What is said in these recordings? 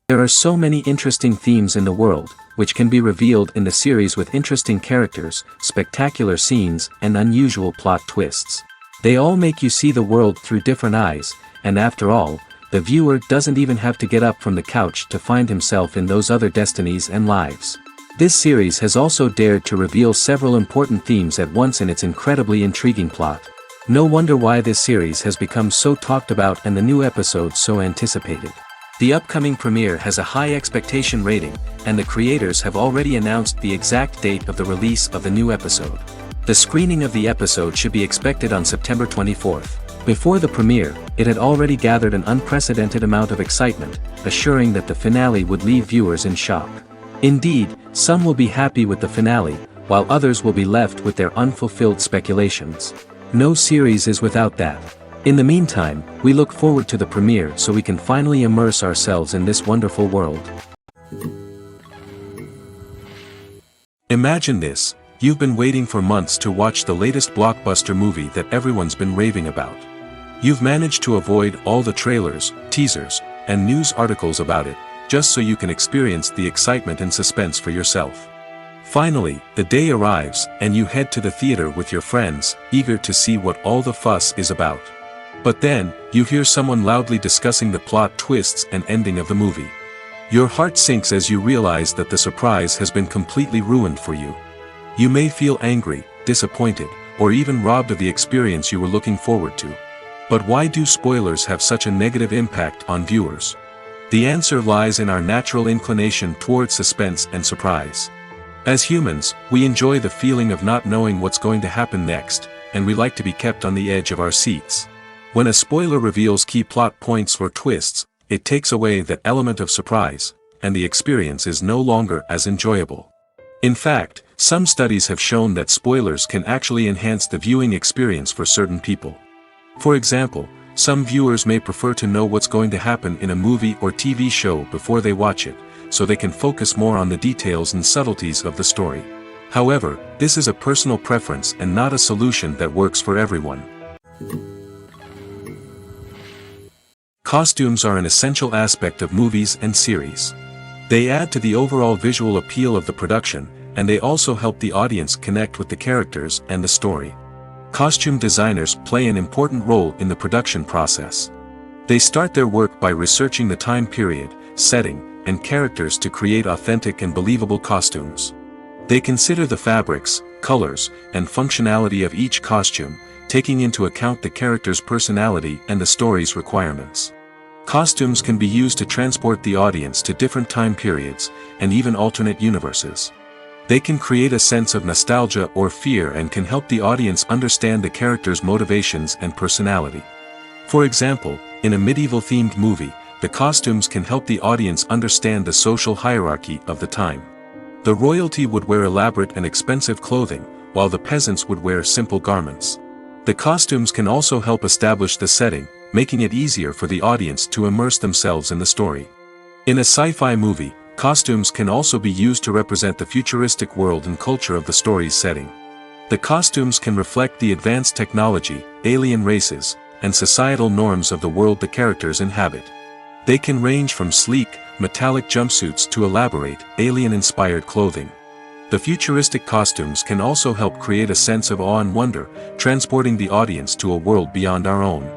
There are so many interesting themes in the world, which can be revealed in the series with interesting characters, spectacular scenes, and unusual plot twists. They all make you see the world through different eyes, and after all, the viewer doesn't even have to get up from the couch to find himself in those other destinies and lives. This series has also dared to reveal several important themes at once in its incredibly intriguing plot. No wonder why this series has become so talked about and the new episodes so anticipated. The upcoming premiere has a high expectation rating, and the creators have already announced the exact date of the release of the new episode. The screening of the episode should be expected on September 24th. Before the premiere, it had already gathered an unprecedented amount of excitement, assuring that the finale would leave viewers in shock. Indeed, some will be happy with the finale, while others will be left with their unfulfilled speculations. No series is without that. In the meantime, we look forward to the premiere so we can finally immerse ourselves in this wonderful world. Imagine this, you've been waiting for months to watch the latest blockbuster movie that everyone's been raving about. You've managed to avoid all the trailers, teasers, and news articles about it, just so you can experience the excitement and suspense for yourself. Finally, the day arrives, and you head to the theater with your friends, eager to see what all the fuss is about. But then, you hear someone loudly discussing the plot twists and ending of the movie. Your heart sinks as you realize that the surprise has been completely ruined for you. You may feel angry, disappointed, or even robbed of the experience you were looking forward to. But why do spoilers have such a negative impact on viewers? The answer lies in our natural inclination toward suspense and surprise. As humans, we enjoy the feeling of not knowing what's going to happen next, and we like to be kept on the edge of our seats. When a spoiler reveals key plot points or twists, it takes away that element of surprise, and the experience is no longer as enjoyable. In fact, some studies have shown that spoilers can actually enhance the viewing experience for certain people. For example, some viewers may prefer to know what's going to happen in a movie or TV show before they watch it, so they can focus more on the details and subtleties of the story. However, this is a personal preference and not a solution that works for everyone. Costumes are an essential aspect of movies and series. They add to the overall visual appeal of the production, and they also help the audience connect with the characters and the story. Costume designers play an important role in the production process. They start their work by researching the time period, setting, and characters to create authentic and believable costumes. They consider the fabrics, colors, and functionality of each costume, taking into account the character's personality and the story's requirements. Costumes can be used to transport the audience to different time periods, and even alternate universes. They can create a sense of nostalgia or fear and can help the audience understand the character's motivations and personality. For example, in a medieval-themed movie, the costumes can help the audience understand the social hierarchy of the time. The royalty would wear elaborate and expensive clothing, while the peasants would wear simple garments. The costumes can also help establish the setting, making it easier for the audience to immerse themselves in the story. In a sci-fi movie, costumes can also be used to represent the futuristic world and culture of the story's setting. The costumes can reflect the advanced technology, alien races, and societal norms of the world the characters inhabit. They can range from sleek, metallic jumpsuits to elaborate, alien-inspired clothing. The futuristic costumes can also help create a sense of awe and wonder, transporting the audience to a world beyond our own.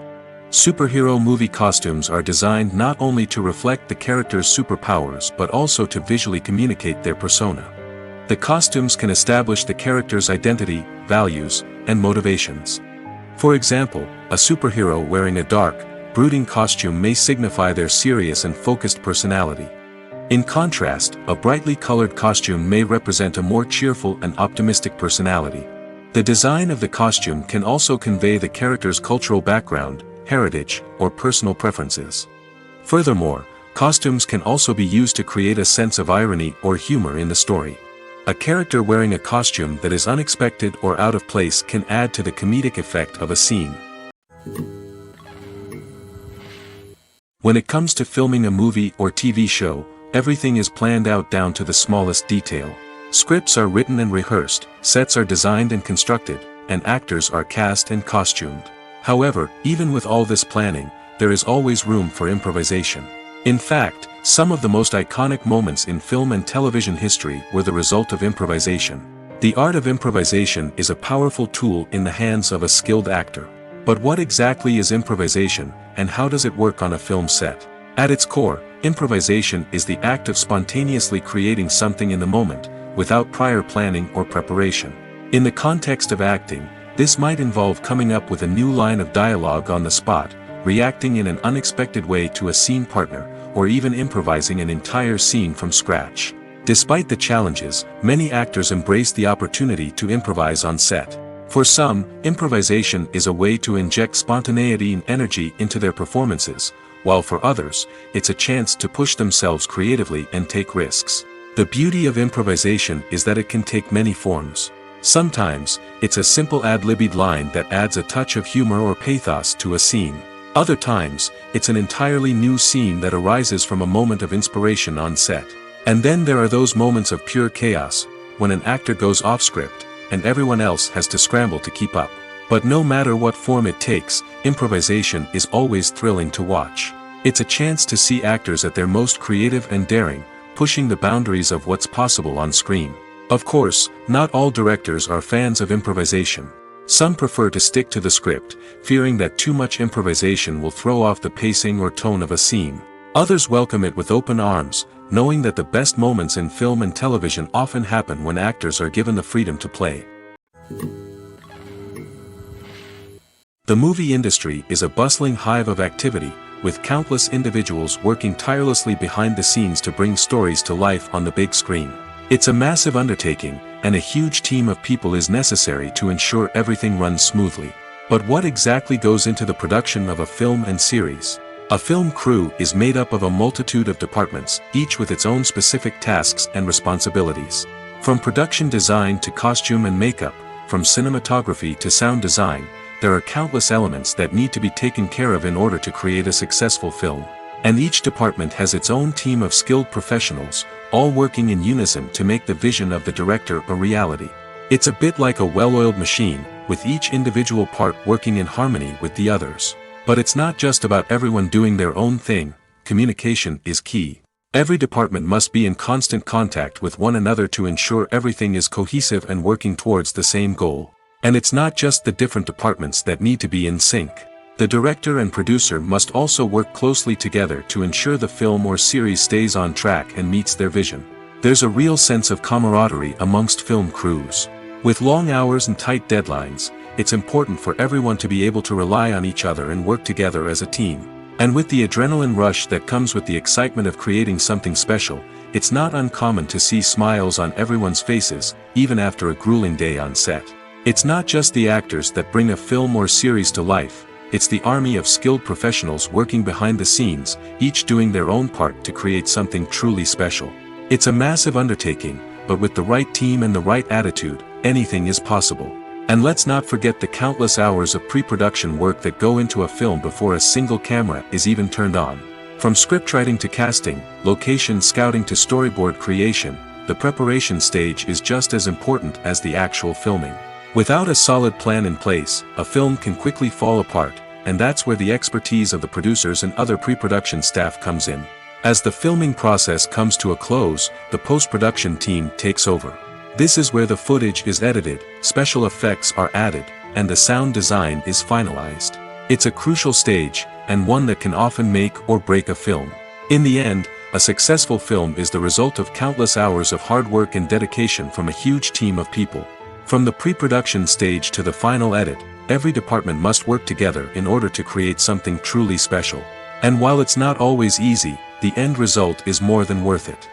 Superhero movie costumes are designed not only to reflect the character's superpowers but also to visually communicate their persona. The costumes can establish the character's identity, values, and motivations. For example, a superhero wearing a dark, brooding costume may signify their serious and focused personality. In contrast, a brightly colored costume may represent a more cheerful and optimistic personality. The design of the costume can also convey the character's cultural background, heritage, or personal preferences. Furthermore, costumes can also be used to create a sense of irony or humor in the story. A character wearing a costume that is unexpected or out of place can add to the comedic effect of a scene. When it comes to filming a movie or TV show, everything is planned out down to the smallest detail. Scripts are written and rehearsed, sets are designed and constructed, and actors are cast and costumed. However, even with all this planning, there is always room for improvisation. In fact, some of the most iconic moments in film and television history were the result of improvisation. The art of improvisation is a powerful tool in the hands of a skilled actor. But what exactly is improvisation, and how does it work on a film set? At its core, improvisation is the act of spontaneously creating something in the moment, without prior planning or preparation. In the context of acting, this might involve coming up with a new line of dialogue on the spot, reacting in an unexpected way to a scene partner, or even improvising an entire scene from scratch. Despite the challenges, many actors embrace the opportunity to improvise on set. For some, improvisation is a way to inject spontaneity and energy into their performances, while for others, it's a chance to push themselves creatively and take risks. The beauty of improvisation is that it can take many forms. Sometimes, it's a simple ad-libbed line that adds a touch of humor or pathos to a scene. Other times, it's an entirely new scene that arises from a moment of inspiration on set. And then there are those moments of pure chaos, when an actor goes off script, and everyone else has to scramble to keep up. But no matter what form it takes, improvisation is always thrilling to watch. It's a chance to see actors at their most creative and daring, pushing the boundaries of what's possible on screen. Of course, not all directors are fans of improvisation. Some prefer to stick to the script, fearing that too much improvisation will throw off the pacing or tone of a scene. Others welcome it with open arms, knowing that the best moments in film and television often happen when actors are given the freedom to play. The movie industry is a bustling hive of activity, with countless individuals working tirelessly behind the scenes to bring stories to life on the big screen. It's a massive undertaking, and a huge team of people is necessary to ensure everything runs smoothly. But what exactly goes into the production of a film and series? A film crew is made up of a multitude of departments, each with its own specific tasks and responsibilities. From production design to costume and makeup, from cinematography to sound design, there are countless elements that need to be taken care of in order to create a successful film. And each department has its own team of skilled professionals, all working in unison to make the vision of the director a reality. It's a bit like a well-oiled machine, with each individual part working in harmony with the others. But it's not just about everyone doing their own thing. Communication is key. Every department must be in constant contact with one another to ensure everything is cohesive and working towards the same goal. And it's not just the different departments that need to be in sync. The director and producer must also work closely together to ensure the film or series stays on track and meets their vision. There's a real sense of camaraderie amongst film crews. With long hours and tight deadlines, it's important for everyone to be able to rely on each other and work together as a team. And with the adrenaline rush that comes with the excitement of creating something special, it's not uncommon to see smiles on everyone's faces, even after a grueling day on set. It's not just the actors that bring a film or series to life. It's the army of skilled professionals working behind the scenes, each doing their own part to create something truly special. It's a massive undertaking, but with the right team and the right attitude, anything is possible. And let's not forget the countless hours of pre-production work that go into a film before a single camera is even turned on. From scriptwriting to casting, location scouting to storyboard creation, the preparation stage is just as important as the actual filming. Without a solid plan in place, a film can quickly fall apart, and that's where the expertise of the producers and other pre-production staff comes in. As the filming process comes to a close, the post-production team takes over. This is where the footage is edited, special effects are added, and the sound design is finalized. It's a crucial stage, and one that can often make or break a film. In the end, a successful film is the result of countless hours of hard work and dedication from a huge team of people. From the pre-production stage to the final edit, every department must work together in order to create something truly special. And while it's not always easy, the end result is more than worth it.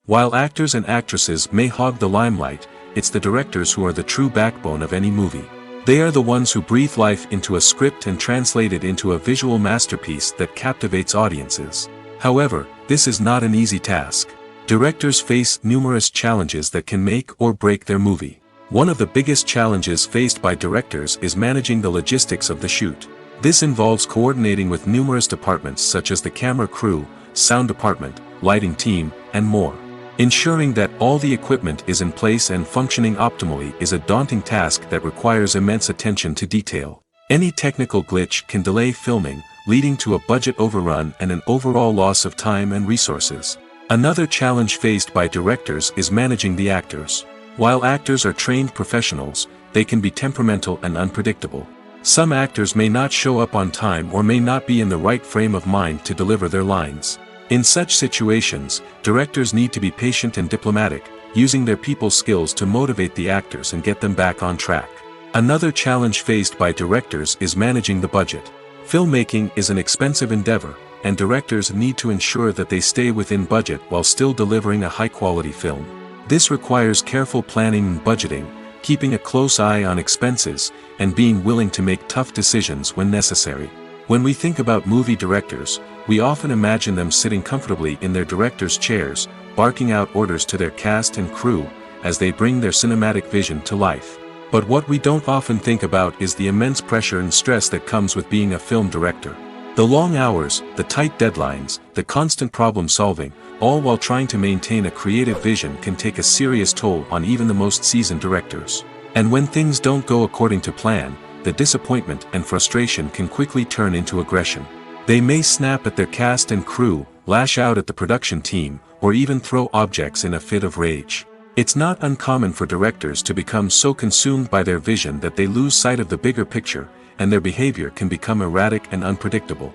While actors and actresses may hog the limelight, it's the directors who are the true backbone of any movie. They are the ones who breathe life into a script and translate it into a visual masterpiece that captivates audiences. However, this is not an easy task. Directors face numerous challenges that can make or break their movie. One of the biggest challenges faced by directors is managing the logistics of the shoot. This involves coordinating with numerous departments such as the camera crew, sound department, lighting team, and more. Ensuring that all the equipment is in place and functioning optimally is a daunting task that requires immense attention to detail. Any technical glitch can delay filming, leading to a budget overrun and an overall loss of time and resources. Another challenge faced by directors is managing the actors. While actors are trained professionals, they can be temperamental and unpredictable. Some actors may not show up on time or may not be in the right frame of mind to deliver their lines. In such situations, directors need to be patient and diplomatic, using their people skills to motivate the actors and get them back on track. Another challenge faced by directors is managing the budget. Filmmaking is an expensive endeavor, and directors need to ensure that they stay within budget while still delivering a high-quality film. This requires careful planning and budgeting, keeping a close eye on expenses, and being willing to make tough decisions when necessary. When we think about movie directors, we often imagine them sitting comfortably in their director's chairs, barking out orders to their cast and crew, as they bring their cinematic vision to life. But what we don't often think about is the immense pressure and stress that comes with being a film director. The long hours, the tight deadlines, the constant problem solving, all while trying to maintain a creative vision can take a serious toll on even the most seasoned directors. And when things don't go according to plan, the disappointment and frustration can quickly turn into aggression. They may snap at their cast and crew, lash out at the production team, or even throw objects in a fit of rage. It's not uncommon for directors to become so consumed by their vision that they lose sight of the bigger picture, and their behavior can become erratic and unpredictable.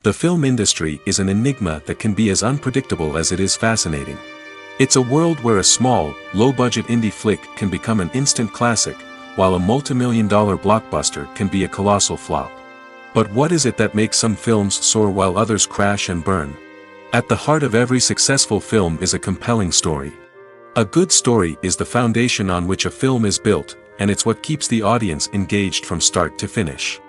The film industry is an enigma that can be as unpredictable as it is fascinating. It's a world where a small, low-budget indie flick can become an instant classic, while a multi-million-dollar blockbuster can be a colossal flop. But what is it that makes some films soar while others crash and burn? At the heart of every successful film is a compelling story. A good story is the foundation on which a film is built, and it's what keeps the audience engaged from start to finish.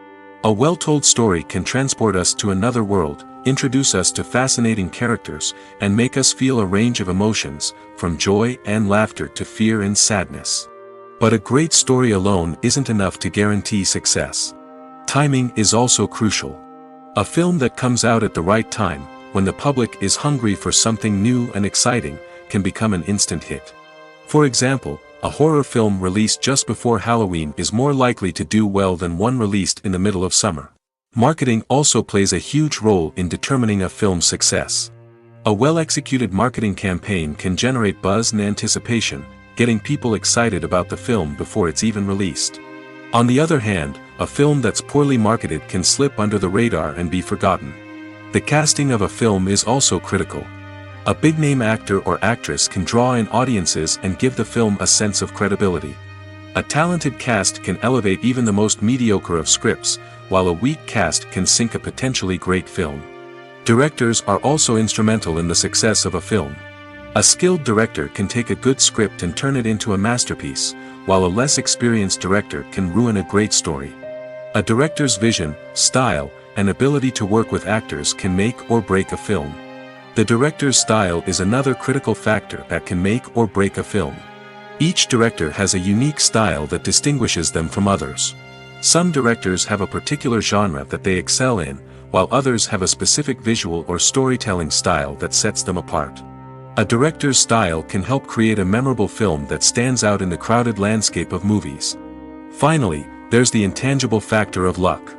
A well-told story can transport us to another world, introduce us to fascinating characters, and make us feel a range of emotions, from joy and laughter to fear and sadness. But a great story alone isn't enough to guarantee success. Timing is also crucial. A film that comes out at the right time, when the public is hungry for something new and exciting, can become an instant hit. For example, a horror film released just before Halloween is more likely to do well than one released in the middle of summer. Marketing also plays a huge role in determining a film's success. A well-executed marketing campaign can generate buzz and anticipation, getting people excited about the film before it's even released. On the other hand, a film that's poorly marketed can slip under the radar and be forgotten. The casting of a film is also critical. A big-name actor or actress can draw in audiences and give the film a sense of credibility. A talented cast can elevate even the most mediocre of scripts, while a weak cast can sink a potentially great film. Directors are also instrumental in the success of a film. A skilled director can take a good script and turn it into a masterpiece, while a less experienced director can ruin a great story. A director's vision, style, and ability to work with actors can make or break a film. The director's style is another critical factor that can make or break a film. Each director has a unique style that distinguishes them from others. Some directors have a particular genre that they excel in, while others have a specific visual or storytelling style that sets them apart. A director's style can help create a memorable film that stands out in the crowded landscape of movies. Finally, there's the intangible factor of luck.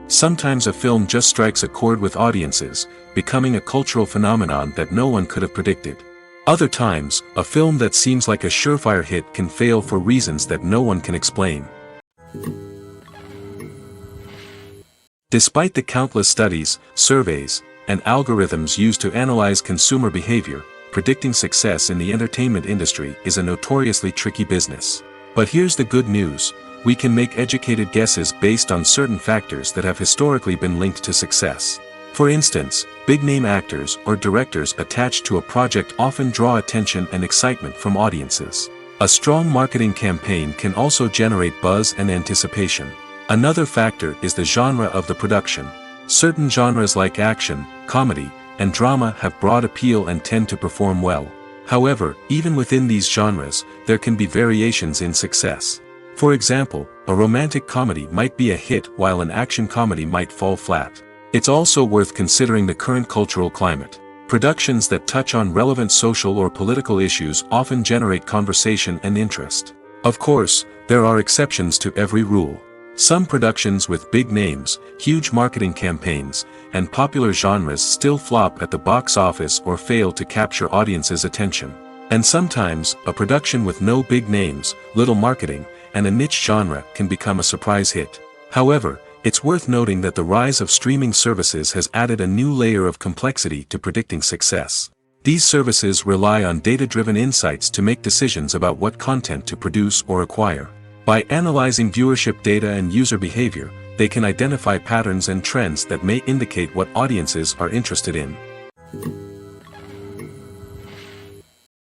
Sometimes a film just strikes a chord with audiences, becoming a cultural phenomenon that no one could have predicted. Other times, a film that seems like a surefire hit can fail for reasons that no one can explain. Despite the countless studies, surveys, and algorithms used to analyze consumer behavior, predicting success in the entertainment industry is a notoriously tricky business. But here's the good news: we can make educated guesses based on certain factors that have historically been linked to success. For instance, big-name actors or directors attached to a project often draw attention and excitement from audiences. A strong marketing campaign can also generate buzz and anticipation. Another factor is the genre of the production. Certain genres like action, comedy, and drama have broad appeal and tend to perform well. However, even within these genres, there can be variations in success. For example, a romantic comedy might be a hit while an action comedy might fall flat. It's also worth considering the current cultural climate. Productions that touch on relevant social or political issues often generate conversation and interest. Of course, there are exceptions to every rule. Some productions with big names, huge marketing campaigns, and popular genres still flop at the box office or fail to capture audiences' attention. And sometimes, a production with no big names, little marketing, and a niche genre can become a surprise hit. However, it's worth noting that the rise of streaming services has added a new layer of complexity to predicting success. These services rely on data-driven insights to make decisions about what content to produce or acquire. By analyzing viewership data and user behavior, they can identify patterns and trends that may indicate what audiences are interested in.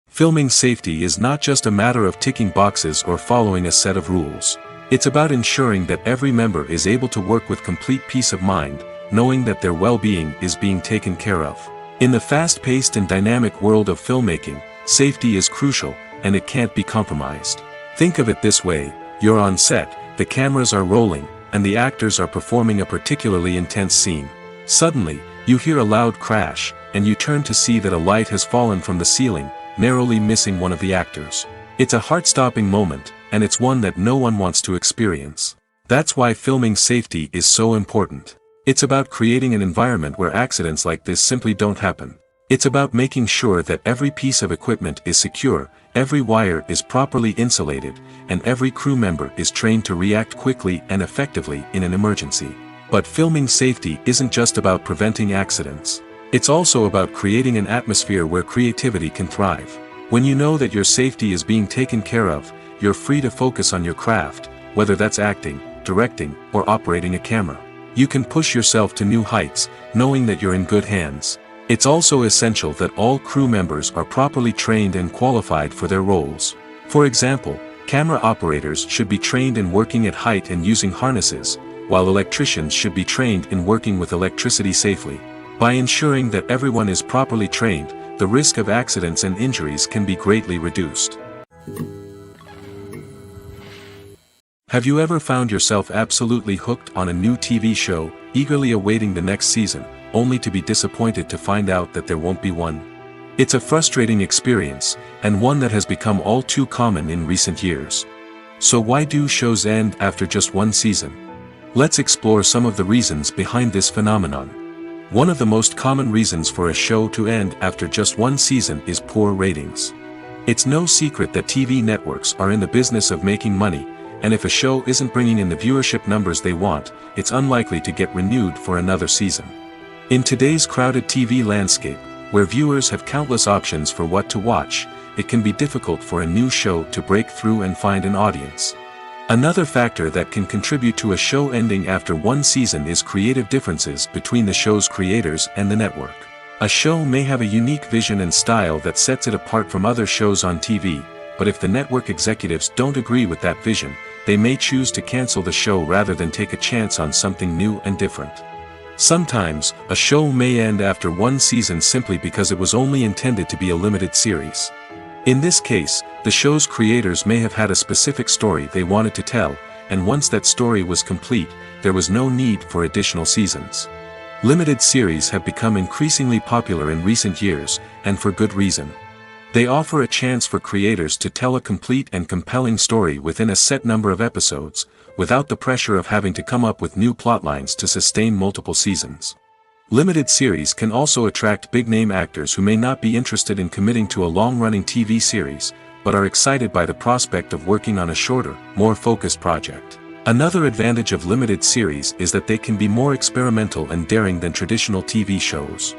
Filming safety is not just a matter of ticking boxes or following a set of rules. It's about ensuring that every member is able to work with complete peace of mind, knowing that their well-being is being taken care of. In the fast-paced and dynamic world of filmmaking, safety is crucial, and it can't be compromised. Think of it this way: you're on set, the cameras are rolling, and the actors are performing a particularly intense scene. Suddenly, you hear a loud crash, and you turn to see that a light has fallen from the ceiling, narrowly missing one of the actors. It's a heart-stopping moment, and it's one that no one wants to experience. That's why filming safety is so important. It's about creating an environment where accidents like this simply don't happen. It's about making sure that every piece of equipment is secure, every wire is properly insulated, and every crew member is trained to react quickly and effectively in an emergency. But filming safety isn't just about preventing accidents. It's also about creating an atmosphere where creativity can thrive. When you know that your safety is being taken care of, you're free to focus on your craft, whether that's acting, directing, or operating a camera. You can push yourself to new heights, knowing that you're in good hands. It's also essential that all crew members are properly trained and qualified for their roles. For example, camera operators should be trained in working at height and using harnesses, while electricians should be trained in working with electricity safely. By ensuring that everyone is properly trained, the risk of accidents and injuries can be greatly reduced. Have you ever found yourself absolutely hooked on a new TV show, eagerly awaiting the next season, only to be disappointed to find out that there won't be one? It's a frustrating experience, and one that has become all too common in recent years. So why do shows end after just one season? Let's explore some of the reasons behind this phenomenon. One of the most common reasons for a show to end after just one season is poor ratings. It's no secret that TV networks are in the business of making money, and if a show isn't bringing in the viewership numbers they want, it's unlikely to get renewed for another season. In today's crowded TV landscape, where viewers have countless options for what to watch, it can be difficult for a new show to break through and find an audience. Another factor that can contribute to a show ending after one season is creative differences between the show's creators and the network. A show may have a unique vision and style that sets it apart from other shows on TV, but if the network executives don't agree with that vision, they may choose to cancel the show rather than take a chance on something new and different. Sometimes, a show may end after one season simply because it was only intended to be a limited series. In this case, the show's creators may have had a specific story they wanted to tell, and once that story was complete, there was no need for additional seasons. Limited series have become increasingly popular in recent years, and for good reason. They offer a chance for creators to tell a complete and compelling story within a set number of episodes, without the pressure of having to come up with new plotlines to sustain multiple seasons. Limited series can also attract big-name actors who may not be interested in committing to a long-running TV series, but are excited by the prospect of working on a shorter, more focused project. Another advantage of limited series is that they can be more experimental and daring than traditional TV shows.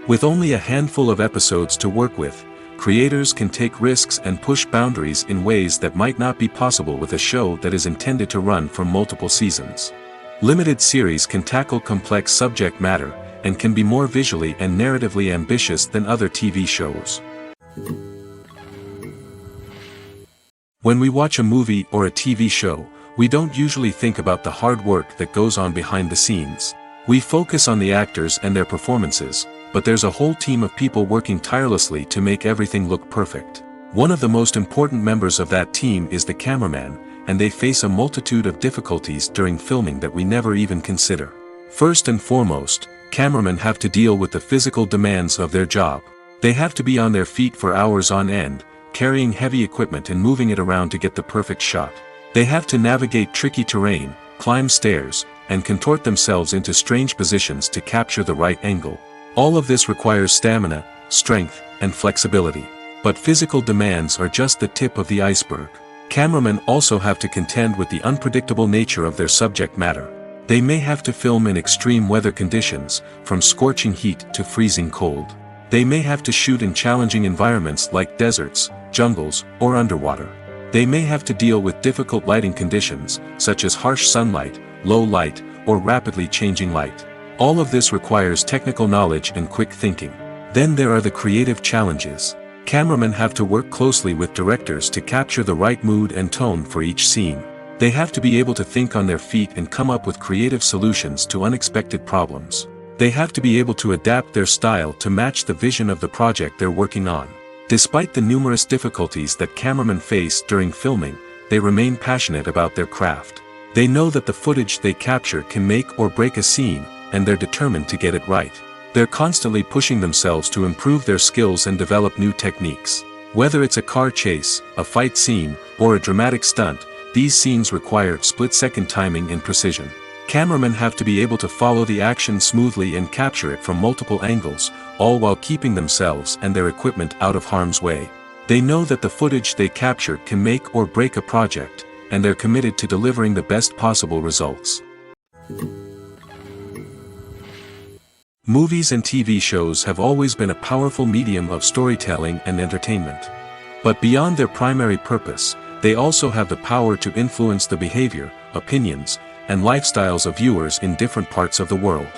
With only a handful of episodes to work with, creators can take risks and push boundaries in ways that might not be possible with a show that is intended to run for multiple seasons. Limited series can tackle complex subject matter, and can be more visually and narratively ambitious than other TV shows. When we watch a movie or a TV show, we don't usually think about the hard work that goes on behind the scenes. We focus on the actors and their performances, but there's a whole team of people working tirelessly to make everything look perfect. One of the most important members of that team is the cameraman, and they face a multitude of difficulties during filming that we never even consider. First and foremost, cameramen have to deal with the physical demands of their job. They have to be on their feet for hours on end, carrying heavy equipment and moving it around to get the perfect shot. They have to navigate tricky terrain, climb stairs, and contort themselves into strange positions to capture the right angle. All of this requires stamina, strength, and flexibility. But physical demands are just the tip of the iceberg. Cameramen also have to contend with the unpredictable nature of their subject matter. They may have to film in extreme weather conditions, from scorching heat to freezing cold. They may have to shoot in challenging environments like deserts, jungles, or underwater. They may have to deal with difficult lighting conditions, such as harsh sunlight, low light, or rapidly changing light. All of this requires technical knowledge and quick thinking. Then there are the creative challenges. Cameramen have to work closely with directors to capture the right mood and tone for each scene. They have to be able to think on their feet and come up with creative solutions to unexpected problems. They have to be able to adapt their style to match the vision of the project they're working on. Despite the numerous difficulties that cameramen face during filming, they remain passionate about their craft. They know that the footage they capture can make or break a scene, and they're determined to get it right. They're constantly pushing themselves to improve their skills and develop new techniques. Whether it's a car chase, a fight scene, or a dramatic stunt, these scenes require split-second timing and precision. Cameramen have to be able to follow the action smoothly and capture it from multiple angles, all while keeping themselves and their equipment out of harm's way. They know that the footage they capture can make or break a project, and they're committed to delivering the best possible results. Movies and TV shows have always been a powerful medium of storytelling and entertainment. But beyond their primary purpose, they also have the power to influence the behavior, opinions, and lifestyles of viewers in different parts of the world.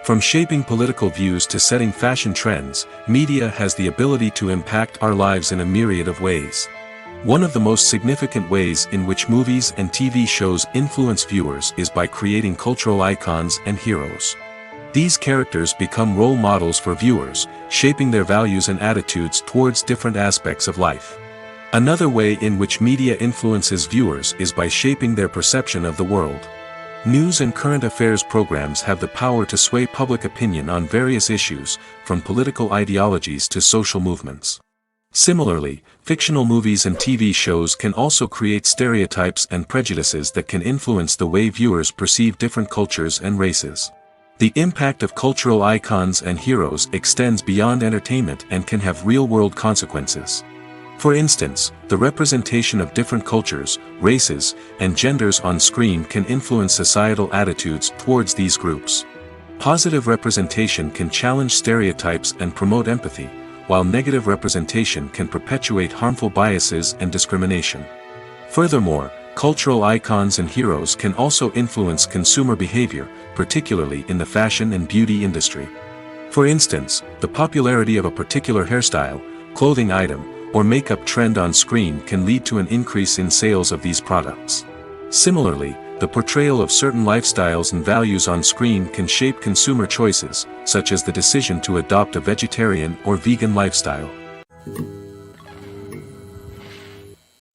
From shaping political views to setting fashion trends, media has the ability to impact our lives in a myriad of ways. One of the most significant ways in which movies and TV shows influence viewers is by creating cultural icons and heroes. These characters become role models for viewers, shaping their values and attitudes towards different aspects of life. Another way in which media influences viewers is by shaping their perception of the world. News and current affairs programs have the power to sway public opinion on various issues, from political ideologies to social movements. Similarly, fictional movies and TV shows can also create stereotypes and prejudices that can influence the way viewers perceive different cultures and races. The impact of cultural icons and heroes extends beyond entertainment and can have real-world consequences. For instance, the representation of different cultures, races, and genders on screen can influence societal attitudes towards these groups. Positive representation can challenge stereotypes and promote empathy, while negative representation can perpetuate harmful biases and discrimination. Furthermore, cultural icons and heroes can also influence consumer behavior, particularly in the fashion and beauty industry. For instance, the popularity of a particular hairstyle, clothing item, or makeup trend on screen can lead to an increase in sales of these products. Similarly, the portrayal of certain lifestyles and values on screen can shape consumer choices, such as the decision to adopt a vegetarian or vegan lifestyle.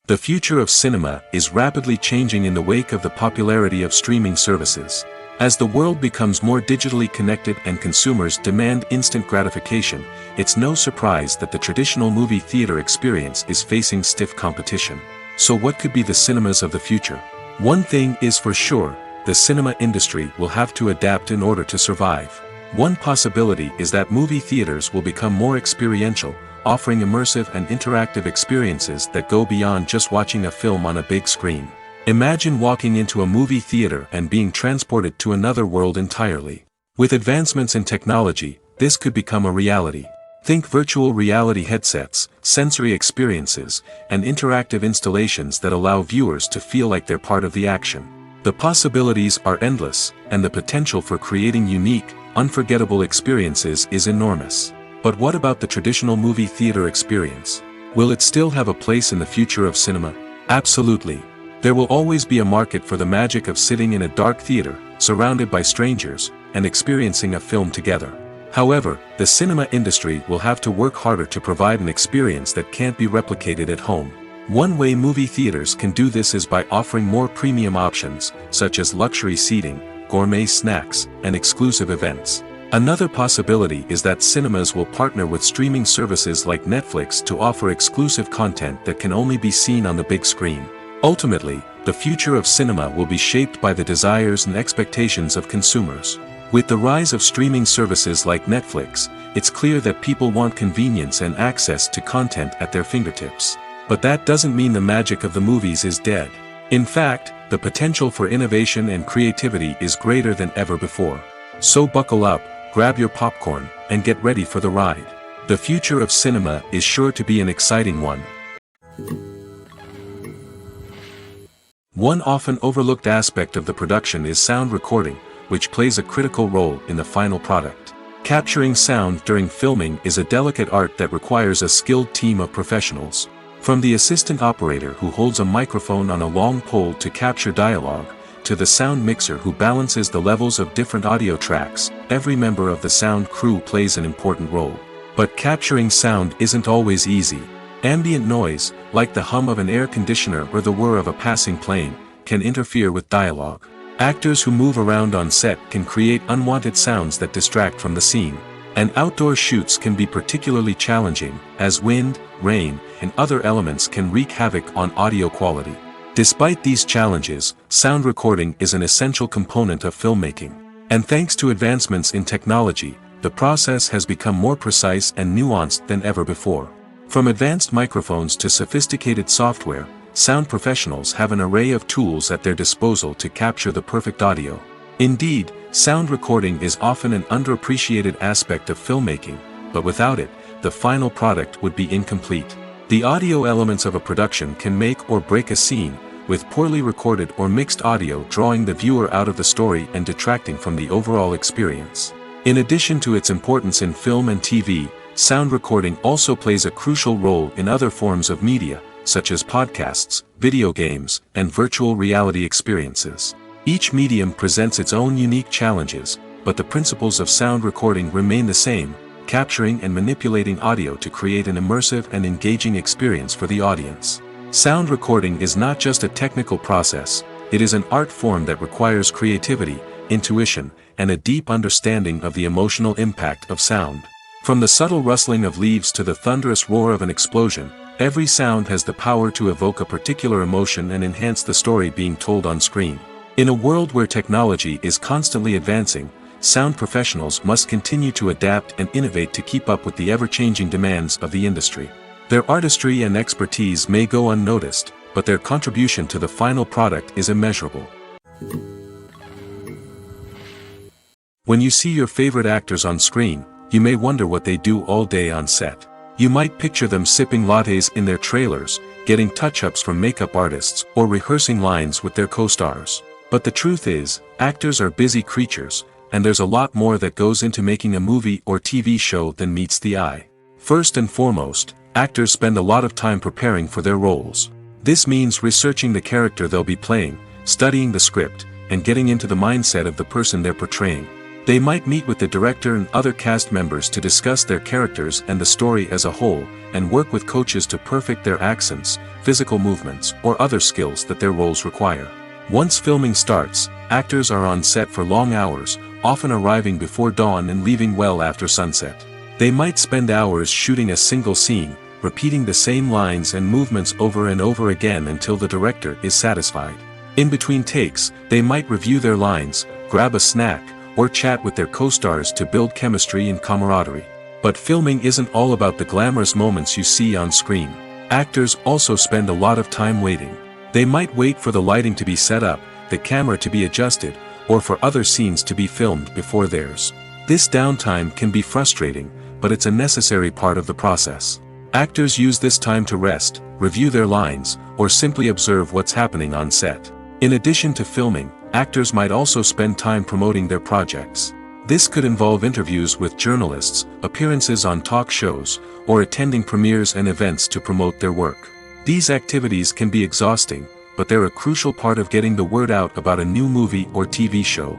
The future of cinema is rapidly changing in the wake of the popularity of streaming services. As the world becomes more digitally connected and consumers demand instant gratification, it's no surprise that the traditional movie theater experience is facing stiff competition. So what could be the cinemas of the future? One thing is for sure, the cinema industry will have to adapt in order to survive. One possibility is that movie theaters will become more experiential, offering immersive and interactive experiences that go beyond just watching a film on a big screen. Imagine walking into a movie theater and being transported to another world entirely. With advancements in technology, this could become a reality. Think virtual reality headsets, sensory experiences, and interactive installations that allow viewers to feel like they're part of the action. The possibilities are endless, and the potential for creating unique, unforgettable experiences is enormous. But what about the traditional movie theater experience? Will it still have a place in the future of cinema? Absolutely. There will always be a market for the magic of sitting in a dark theater, surrounded by strangers, and experiencing a film together. However, the cinema industry will have to work harder to provide an experience that can't be replicated at home. One way movie theaters can do this is by offering more premium options, such as luxury seating, gourmet snacks, and exclusive events. Another possibility is that cinemas will partner with streaming services like Netflix to offer exclusive content that can only be seen on the big screen. Ultimately, the future of cinema will be shaped by the desires and expectations of consumers. With the rise of streaming services like Netflix, it's clear that people want convenience and access to content at their fingertips. But that doesn't mean the magic of the movies is dead. In fact, the potential for innovation and creativity is greater than ever before. So buckle up, grab your popcorn, and get ready for the ride. The future of cinema is sure to be an exciting one. One often overlooked aspect of the production is sound recording, which plays a critical role in the final product. Capturing sound during filming is a delicate art that requires a skilled team of professionals. From the assistant operator who holds a microphone on a long pole to capture dialogue, to the sound mixer who balances the levels of different audio tracks, every member of the sound crew plays an important role. But capturing sound isn't always easy. Ambient noise, like the hum of an air conditioner or the whir of a passing plane, can interfere with dialogue. Actors who move around on set can create unwanted sounds that distract from the scene. And outdoor shoots can be particularly challenging, as wind, rain, and other elements can wreak havoc on audio quality. Despite these challenges, sound recording is an essential component of filmmaking. And thanks to advancements in technology, the process has become more precise and nuanced than ever before. From advanced microphones to sophisticated software, sound professionals have an array of tools at their disposal to capture the perfect audio. Indeed, sound recording is often an underappreciated aspect of filmmaking, but without it, the final product would be incomplete. The audio elements of a production can make or break a scene, with poorly recorded or mixed audio drawing the viewer out of the story and detracting from the overall experience. In addition to its importance in film and TV, sound recording also plays a crucial role in other forms of media, such as podcasts, video games, and virtual reality experiences. Each medium presents its own unique challenges, but the principles of sound recording remain the same, capturing and manipulating audio to create an immersive and engaging experience for the audience. Sound recording is not just a technical process, it is an art form that requires creativity, intuition, and a deep understanding of the emotional impact of sound. From the subtle rustling of leaves to the thunderous roar of an explosion, every sound has the power to evoke a particular emotion and enhance the story being told on screen. In a world where technology is constantly advancing, sound professionals must continue to adapt and innovate to keep up with the ever-changing demands of the industry. Their artistry and expertise may go unnoticed, but their contribution to the final product is immeasurable. When you see your favorite actors on screen, you may wonder what they do all day on set. You might picture them sipping lattes in their trailers, getting touch-ups from makeup artists, or rehearsing lines with their co-stars. But the truth is, actors are busy creatures, and there's a lot more that goes into making a movie or TV show than meets the eye. First and foremost, actors spend a lot of time preparing for their roles. This means researching the character they'll be playing, studying the script, and getting into the mindset of the person they're portraying. They might meet with the director and other cast members to discuss their characters and the story as a whole, and work with coaches to perfect their accents, physical movements, or other skills that their roles require. Once filming starts, actors are on set for long hours, often arriving before dawn and leaving well after sunset. They might spend hours shooting a single scene, repeating the same lines and movements over and over again until the director is satisfied. In between takes, they might review their lines, grab a snack, or chat with their co-stars to build chemistry and camaraderie. But filming isn't all about the glamorous moments you see on screen. Actors also spend a lot of time waiting. They might wait for the lighting to be set up, the camera to be adjusted, or for other scenes to be filmed before theirs. This downtime can be frustrating, but it's a necessary part of the process. Actors use this time to rest, review their lines, or simply observe what's happening on set. In addition to filming, actors might also spend time promoting their projects. This could involve interviews with journalists, appearances on talk shows, or attending premieres and events to promote their work. These activities can be exhausting, but they're a crucial part of getting the word out about a new movie or TV show.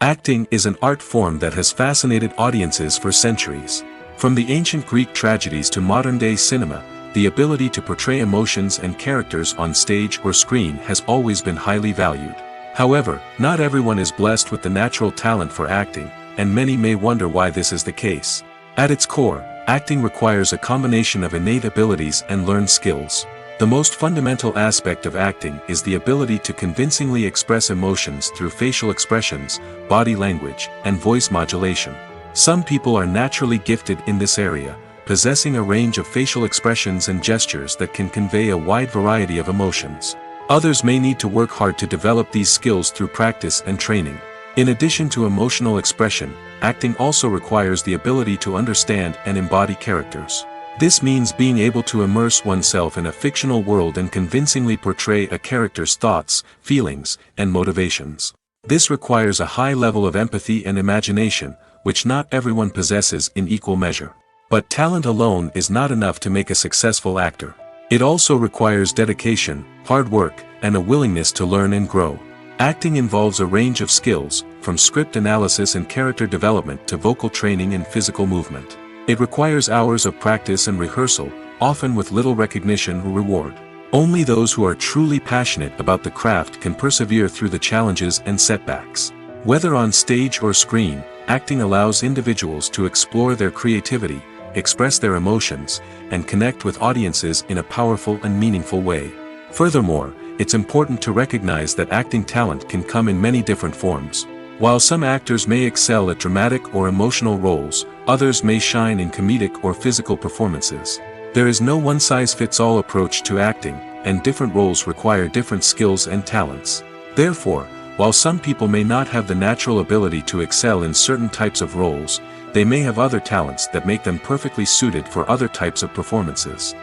Acting is an art form that has fascinated audiences for centuries. From the ancient Greek tragedies to modern-day cinema, the ability to portray emotions and characters on stage or screen has always been highly valued. However, not everyone is blessed with the natural talent for acting, and many may wonder why this is the case. At its core, acting requires a combination of innate abilities and learned skills. The most fundamental aspect of acting is the ability to convincingly express emotions through facial expressions, body language, and voice modulation. Some people are naturally gifted in this area, possessing a range of facial expressions and gestures that can convey a wide variety of emotions. Others may need to work hard to develop these skills through practice and training. In addition to emotional expression, acting also requires the ability to understand and embody characters. This means being able to immerse oneself in a fictional world and convincingly portray a character's thoughts, feelings, and motivations. This requires a high level of empathy and imagination, which not everyone possesses in equal measure. But talent alone is not enough to make a successful actor. It also requires dedication, hard work, and a willingness to learn and grow. Acting involves a range of skills, from script analysis and character development to vocal training and physical movement. It requires hours of practice and rehearsal, often with little recognition or reward. Only those who are truly passionate about the craft can persevere through the challenges and setbacks. Whether on stage or screen, acting allows individuals to explore their creativity, express their emotions, and connect with audiences in a powerful and meaningful way. Furthermore, it's important to recognize that acting talent can come in many different forms. While some actors may excel at dramatic or emotional roles, others may shine in comedic or physical performances. There is no one-size-fits-all approach to acting, and different roles require different skills and talents. Therefore, while some people may not have the natural ability to excel in certain types of roles, they may have other talents that make them perfectly suited for other types of performances.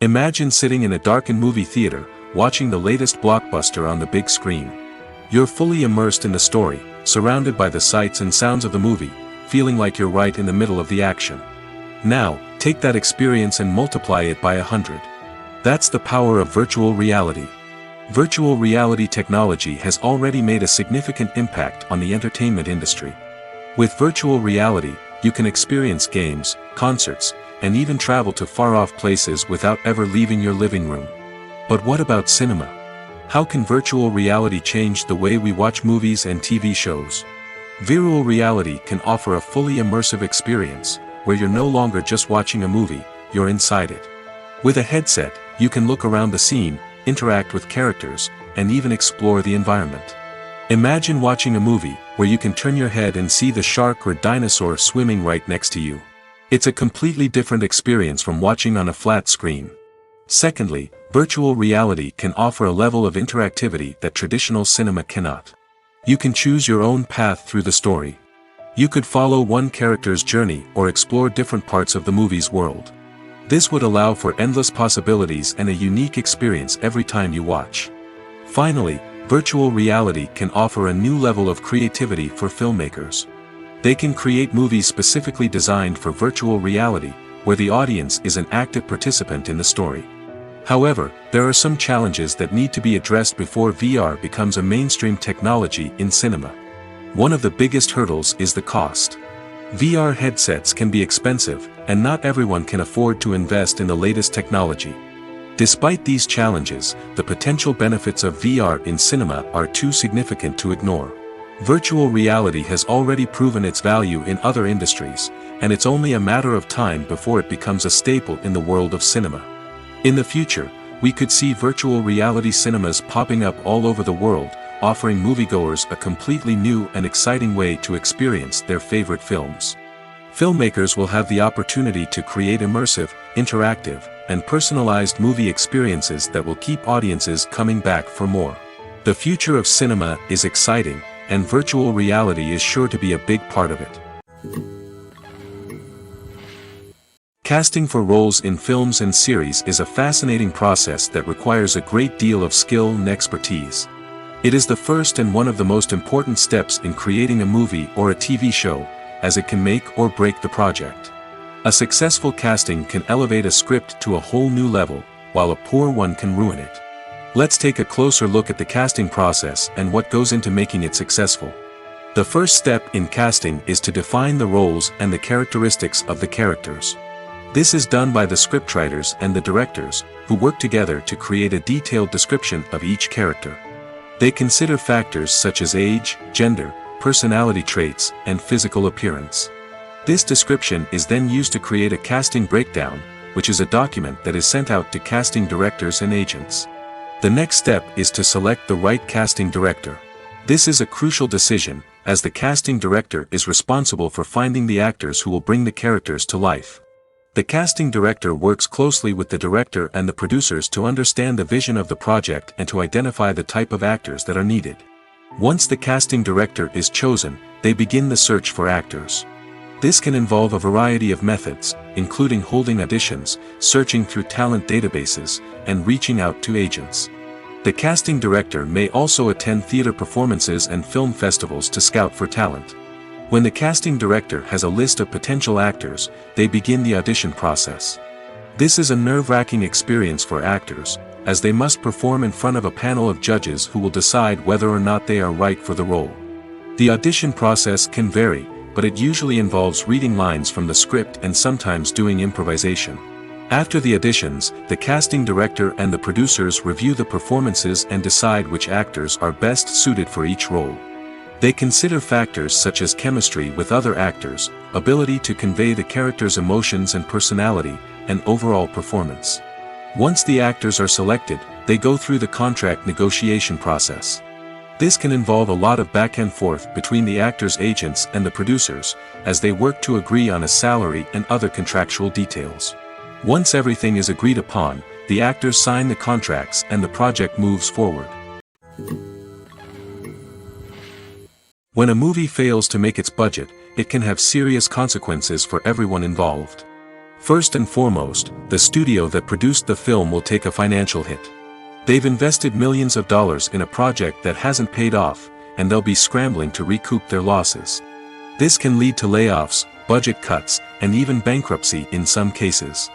Imagine sitting in a darkened movie theater, watching the latest blockbuster on the big screen. You're fully immersed in the story, surrounded by the sights and sounds of the movie, feeling like you're right in the middle of the action. Now, take that experience and multiply it by 100. That's the power of virtual reality. Virtual reality technology has already made a significant impact on the entertainment industry. With virtual reality, you can experience games, concerts, and even travel to far-off places without ever leaving your living room. But what about cinema? How can virtual reality change the way we watch movies and TV shows? Virtual reality can offer a fully immersive experience, where you're no longer just watching a movie, you're inside it. With a headset, you can look around the scene, interact with characters, and even explore the environment. Imagine watching a movie, where you can turn your head and see the shark or dinosaur swimming right next to you. It's a completely different experience from watching on a flat screen. Secondly, virtual reality can offer a level of interactivity that traditional cinema cannot. You can choose your own path through the story. You could follow one character's journey or explore different parts of the movie's world. This would allow for endless possibilities and a unique experience every time you watch. Finally, virtual reality can offer a new level of creativity for filmmakers. They can create movies specifically designed for virtual reality, where the audience is an active participant in the story. However, there are some challenges that need to be addressed before VR becomes a mainstream technology in cinema. One of the biggest hurdles is the cost. VR headsets can be expensive, and not everyone can afford to invest in the latest technology. Despite these challenges, the potential benefits of VR in cinema are too significant to ignore. Virtual reality has already proven its value in other industries, and it's only a matter of time before it becomes a staple in the world of cinema. In the future, We could see virtual reality cinemas popping up all over the world, offering moviegoers a completely new and exciting way to experience their favorite films. Filmmakers will have the opportunity to create immersive, interactive, and personalized movie experiences that will keep audiences coming back for more. The future of cinema is exciting, and virtual reality is sure to be a big part of it. Casting for roles in films and series is a fascinating process that requires a great deal of skill and expertise. It is the first and one of the most important steps in creating a movie or a TV show, as it can make or break the project. A successful casting can elevate a script to a whole new level, while a poor one can ruin it. Let's take a closer look at the casting process and what goes into making it successful. The first step in casting is to define the roles and the characteristics of the characters. This is done by the scriptwriters and the directors, who work together to create a detailed description of each character. They consider factors such as age, gender, personality traits, and physical appearance. This description is then used to create a casting breakdown, which is a document that is sent out to casting directors and agents. The next step is to select the right casting director. This is a crucial decision, as the casting director is responsible for finding the actors who will bring the characters to life. The casting director works closely with the director and the producers to understand the vision of the project and to identify the type of actors that are needed. Once the casting director is chosen, they begin the search for actors. This can involve a variety of methods, including holding auditions, searching through talent databases, and reaching out to agents. The casting director may also attend theater performances and film festivals to scout for talent. When the casting director has a list of potential actors, they begin the audition process. This is a nerve-wracking experience for actors, as they must perform in front of a panel of judges who will decide whether or not they are right for the role. The audition process can vary, but it usually involves reading lines from the script and sometimes doing improvisation. After the auditions, the casting director and the producers review the performances and decide which actors are best suited for each role. They consider factors such as chemistry with other actors, ability to convey the character's emotions and personality, and overall performance. Once the actors are selected, they go through the contract negotiation process. This can involve a lot of back and forth between the actors' agents and the producers, as they work to agree on a salary and other contractual details. Once everything is agreed upon, the actors sign the contracts and the project moves forward. When a movie fails to make its budget, it can have serious consequences for everyone involved. First and foremost, the studio that produced the film will take a financial hit. They've invested millions of dollars in a project that hasn't paid off, and they'll be scrambling to recoup their losses. This can lead to layoffs, budget cuts, and even bankruptcy in some cases.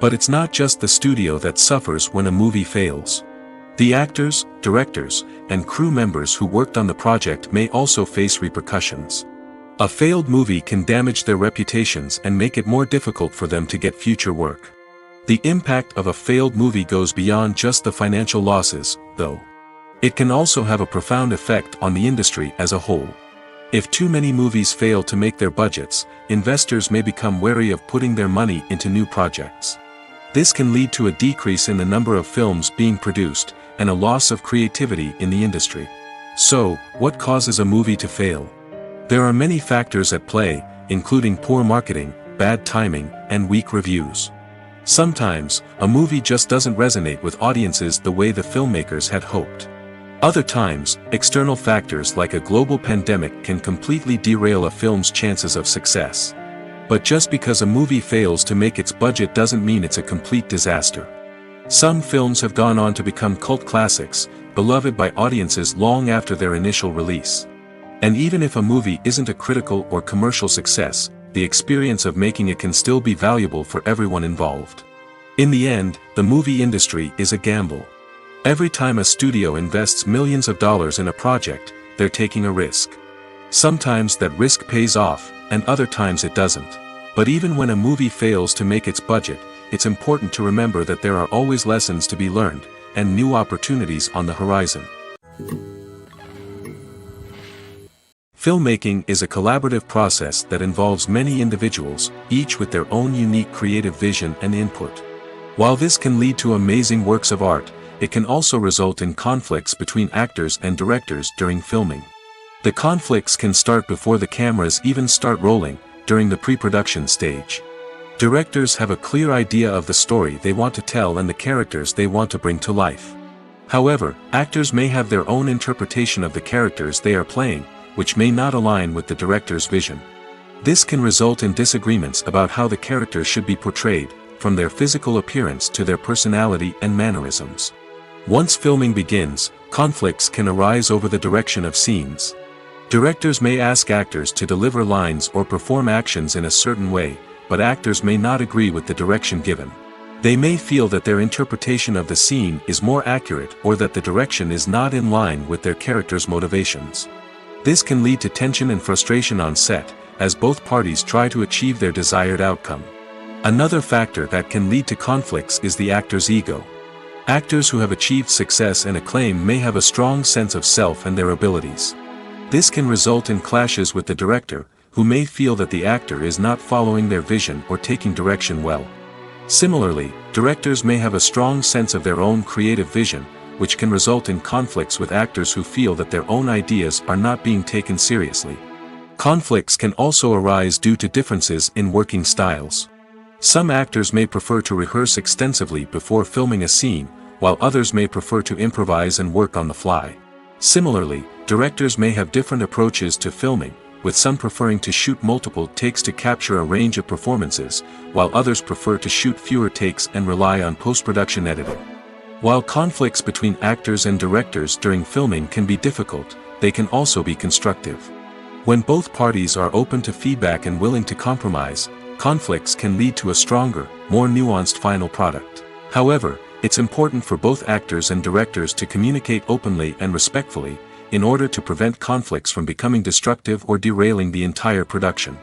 But it's not just the studio that suffers when a movie fails. The actors, directors, and crew members who worked on the project may also face repercussions. A failed movie can damage their reputations and make it more difficult for them to get future work. The impact of a failed movie goes beyond just the financial losses, though. It can also have a profound effect on the industry as a whole. If too many movies fail to make their budgets, investors may become wary of putting their money into new projects. This can lead to a decrease in the number of films being produced, and a loss of creativity in the industry. So, what causes a movie to fail? There are many factors at play, including poor marketing, bad timing, and weak reviews. Sometimes, a movie just doesn't resonate with audiences the way the filmmakers had hoped. Other times, external factors like a global pandemic can completely derail a film's chances of success. But just because a movie fails to make its budget doesn't mean it's a complete disaster. Some films have gone on to become cult classics, beloved by audiences long after their initial release. And even if a movie isn't a critical or commercial success, the experience of making it can still be valuable for everyone involved. In the end, the movie industry is a gamble. Every time a studio invests millions of dollars in a project, they're taking a risk. Sometimes that risk pays off, and other times it doesn't. But even when a movie fails to make its budget, it's important to remember that there are always lessons to be learned, and new opportunities on the horizon. Filmmaking is a collaborative process that involves many individuals, each with their own unique creative vision and input. While this can lead to amazing works of art, it can also result in conflicts between actors and directors during filming. The conflicts can start before the cameras even start rolling, during the pre-production stage. Directors have a clear idea of the story they want to tell and the characters they want to bring to life. However, actors may have their own interpretation of the characters they are playing, which may not align with the director's vision. This can result in disagreements about how the characters should be portrayed, from their physical appearance to their personality and mannerisms. Once filming begins, conflicts can arise over the direction of scenes. Directors may ask actors to deliver lines or perform actions in a certain way, but actors may not agree with the direction given. They may feel that their interpretation of the scene is more accurate or that the direction is not in line with their character's motivations. This can lead to tension and frustration on set, as both parties try to achieve their desired outcome. Another factor that can lead to conflicts is the actor's ego. Actors who have achieved success and acclaim may have a strong sense of self and their abilities. This can result in clashes with the director, who may feel that the actor is not following their vision or taking direction well. Similarly, directors may have a strong sense of their own creative vision, which can result in conflicts with actors who feel that their own ideas are not being taken seriously. Conflicts can also arise due to differences in working styles. Some actors may prefer to rehearse extensively before filming a scene, while others may prefer to improvise and work on the fly. Similarly, directors may have different approaches to filming, with some preferring to shoot multiple takes to capture a range of performances, while others prefer to shoot fewer takes and rely on post-production editing. While conflicts between actors and directors during filming can be difficult, they can also be constructive. When both parties are open to feedback and willing to compromise, conflicts can lead to a stronger, more nuanced final product. However, it's important for both actors and directors to communicate openly and respectfully, in order to prevent conflicts from becoming destructive or derailing the entire production.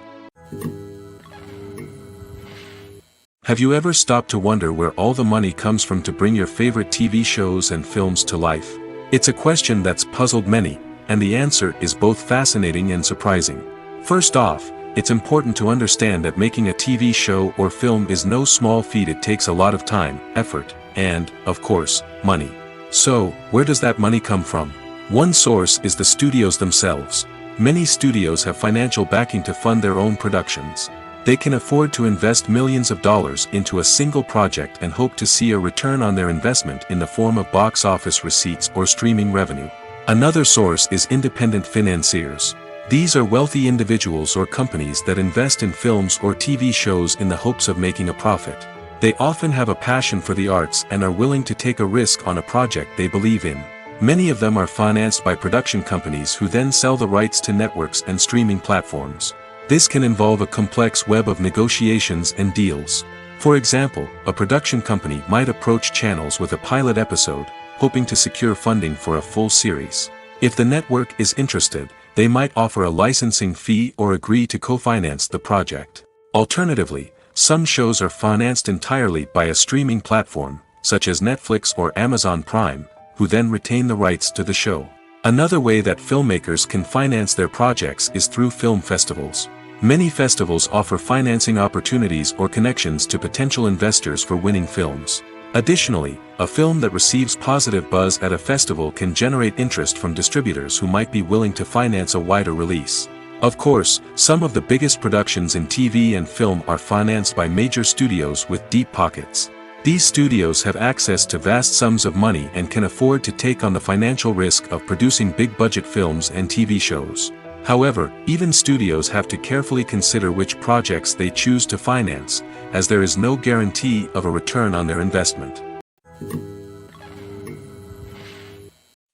Have you ever stopped to wonder where all the money comes from to bring your favorite TV shows and films to life? It's a question that's puzzled many, and the answer is both fascinating and surprising. First off, it's important to understand that making a TV show or film is no small feat. It takes a lot of time, effort, and, of course, money. So, where does that money come from? One source is the studios themselves. Many studios have financial backing to fund their own productions. They can afford to invest millions of dollars into a single project and hope to see a return on their investment in the form of box office receipts or streaming revenue. Another source is independent financiers. These are wealthy individuals or companies that invest in films or TV shows in the hopes of making a profit. They often have a passion for the arts and are willing to take a risk on a project they believe in. Many of them are financed by production companies who then sell the rights to networks and streaming platforms. This can involve a complex web of negotiations and deals. For example, a production company might approach channels with a pilot episode, hoping to secure funding for a full series. If the network is interested, they might offer a licensing fee or agree to co-finance the project. Alternatively, some shows are financed entirely by a streaming platform, such as Netflix or Amazon Prime, who then retain the rights to the show. Another way that filmmakers can finance their projects is through film festivals. Many festivals offer financing opportunities or connections to potential investors for winning films. Additionally, a film that receives positive buzz at a festival can generate interest from distributors who might be willing to finance a wider release. Of course, some of the biggest productions in TV and film are financed by major studios with deep pockets. These studios have access to vast sums of money and can afford to take on the financial risk of producing big-budget films and TV shows. However, even studios have to carefully consider which projects they choose to finance, as there is no guarantee of a return on their investment.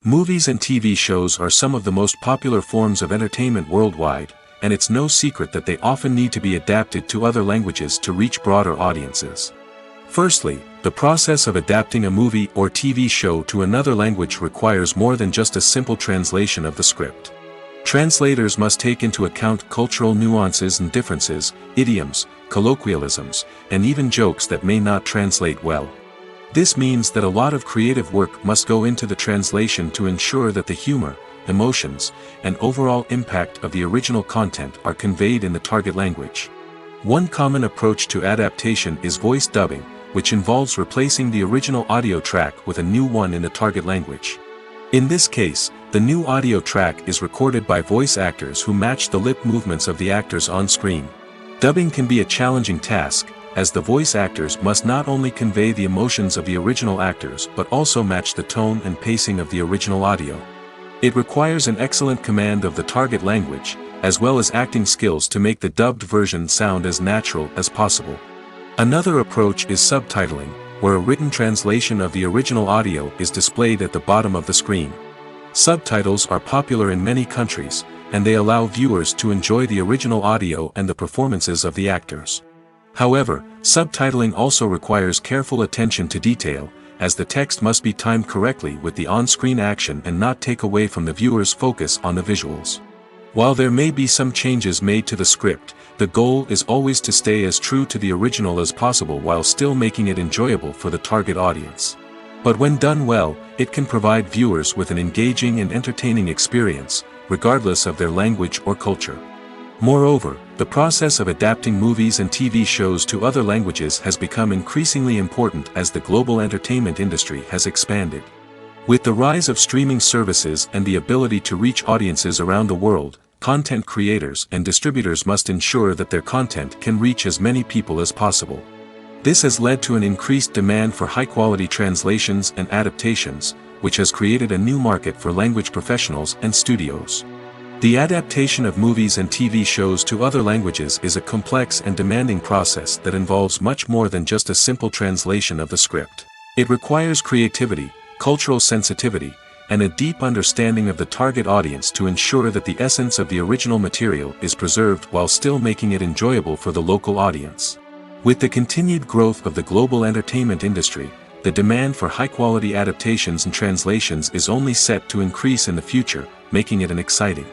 Movies and TV shows are some of the most popular forms of entertainment worldwide, and it's no secret that they often need to be adapted to other languages to reach broader audiences. Firstly, the process of adapting a movie or TV show to another language requires more than just a simple translation of the script. Translators must take into account cultural nuances and differences, idioms, colloquialisms, and even jokes that may not translate well. This means that a lot of creative work must go into the translation to ensure that the humor, emotions, and overall impact of the original content are conveyed in the target language. One common approach to adaptation is voice dubbing, which involves replacing the original audio track with a new one in the target language. In this case, the new audio track is recorded by voice actors who match the lip movements of the actors on screen. Dubbing can be a challenging task, as the voice actors must not only convey the emotions of the original actors but also match the tone and pacing of the original audio. It requires an excellent command of the target language, as well as acting skills to make the dubbed version sound as natural as possible. Another approach is subtitling, where a written translation of the original audio is displayed at the bottom of the screen. Subtitles are popular in many countries, and they allow viewers to enjoy the original audio and the performances of the actors. However, subtitling also requires careful attention to detail, as the text must be timed correctly with the on-screen action and not take away from the viewer's focus on the visuals. While there may be some changes made to the script, the goal is always to stay as true to the original as possible while still making it enjoyable for the target audience. But when done well, it can provide viewers with an engaging and entertaining experience, regardless of their language or culture. Moreover, the process of adapting movies and TV shows to other languages has become increasingly important as the global entertainment industry has expanded. With the rise of streaming services and the ability to reach audiences around the world, content creators and distributors must ensure that their content can reach as many people as possible. This has led to an increased demand for high-quality translations and adaptations, which has created a new market for language professionals and studios. The adaptation of movies and TV shows to other languages is a complex and demanding process that involves much more than just a simple translation of the script. It requires creativity, cultural sensitivity, and a deep understanding of the target audience to ensure that the essence of the original material is preserved while still making it enjoyable for the local audience. With the continued growth of the global entertainment industry, the demand for high-quality adaptations and translations is only set to increase in the future, making it an exciting.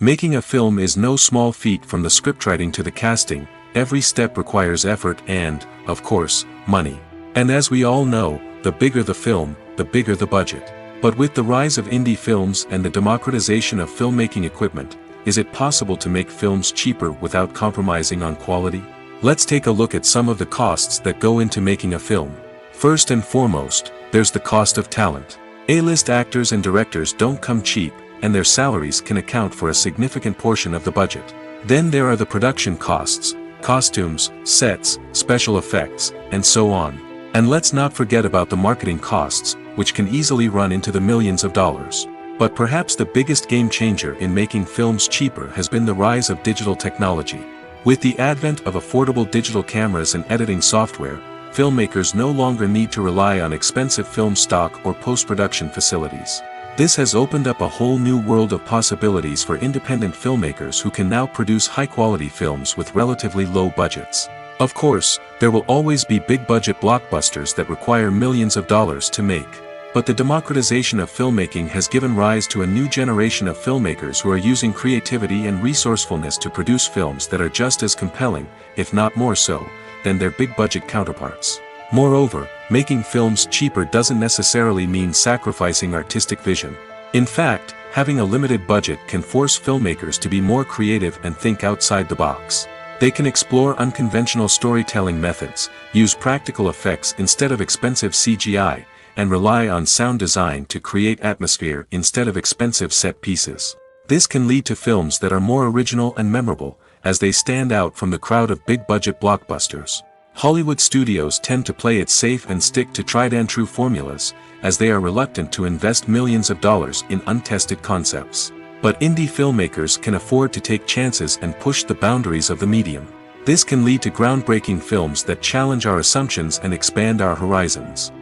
Making a film is no small feat from the scriptwriting to the casting. Every step requires effort and, of course, money. And as we all know, the bigger the film, the bigger the budget. But with the rise of indie films and the democratization of filmmaking equipment, is it possible to make films cheaper without compromising on quality? Let's take a look at some of the costs that go into making a film. First and foremost, there's the cost of talent. A-list actors and directors don't come cheap, and their salaries can account for a significant portion of the budget. Then there are the production costs, costumes, sets, special effects, and so on. And let's not forget about the marketing costs, which can easily run into the millions of dollars. But perhaps the biggest game changer in making films cheaper has been the rise of digital technology. With the advent of affordable digital cameras and editing software, filmmakers no longer need to rely on expensive film stock or post-production facilities. This has opened up a whole new world of possibilities for independent filmmakers who can now produce high-quality films with relatively low budgets. Of course, there will always be big-budget blockbusters that require millions of dollars to make. But the democratization of filmmaking has given rise to a new generation of filmmakers who are using creativity and resourcefulness to produce films that are just as compelling, if not more so, than their big-budget counterparts. Moreover, making films cheaper doesn't necessarily mean sacrificing artistic vision. In fact, having a limited budget can force filmmakers to be more creative and think outside the box. They can explore unconventional storytelling methods, use practical effects instead of expensive CGI, and rely on sound design to create atmosphere instead of expensive set pieces. This can lead to films that are more original and memorable, as they stand out from the crowd of big-budget blockbusters. Hollywood studios tend to play it safe and stick to tried-and-true formulas, as they are reluctant to invest millions of dollars in untested concepts. But indie filmmakers can afford to take chances and push the boundaries of the medium. This can lead to groundbreaking films that challenge our assumptions and expand our horizons.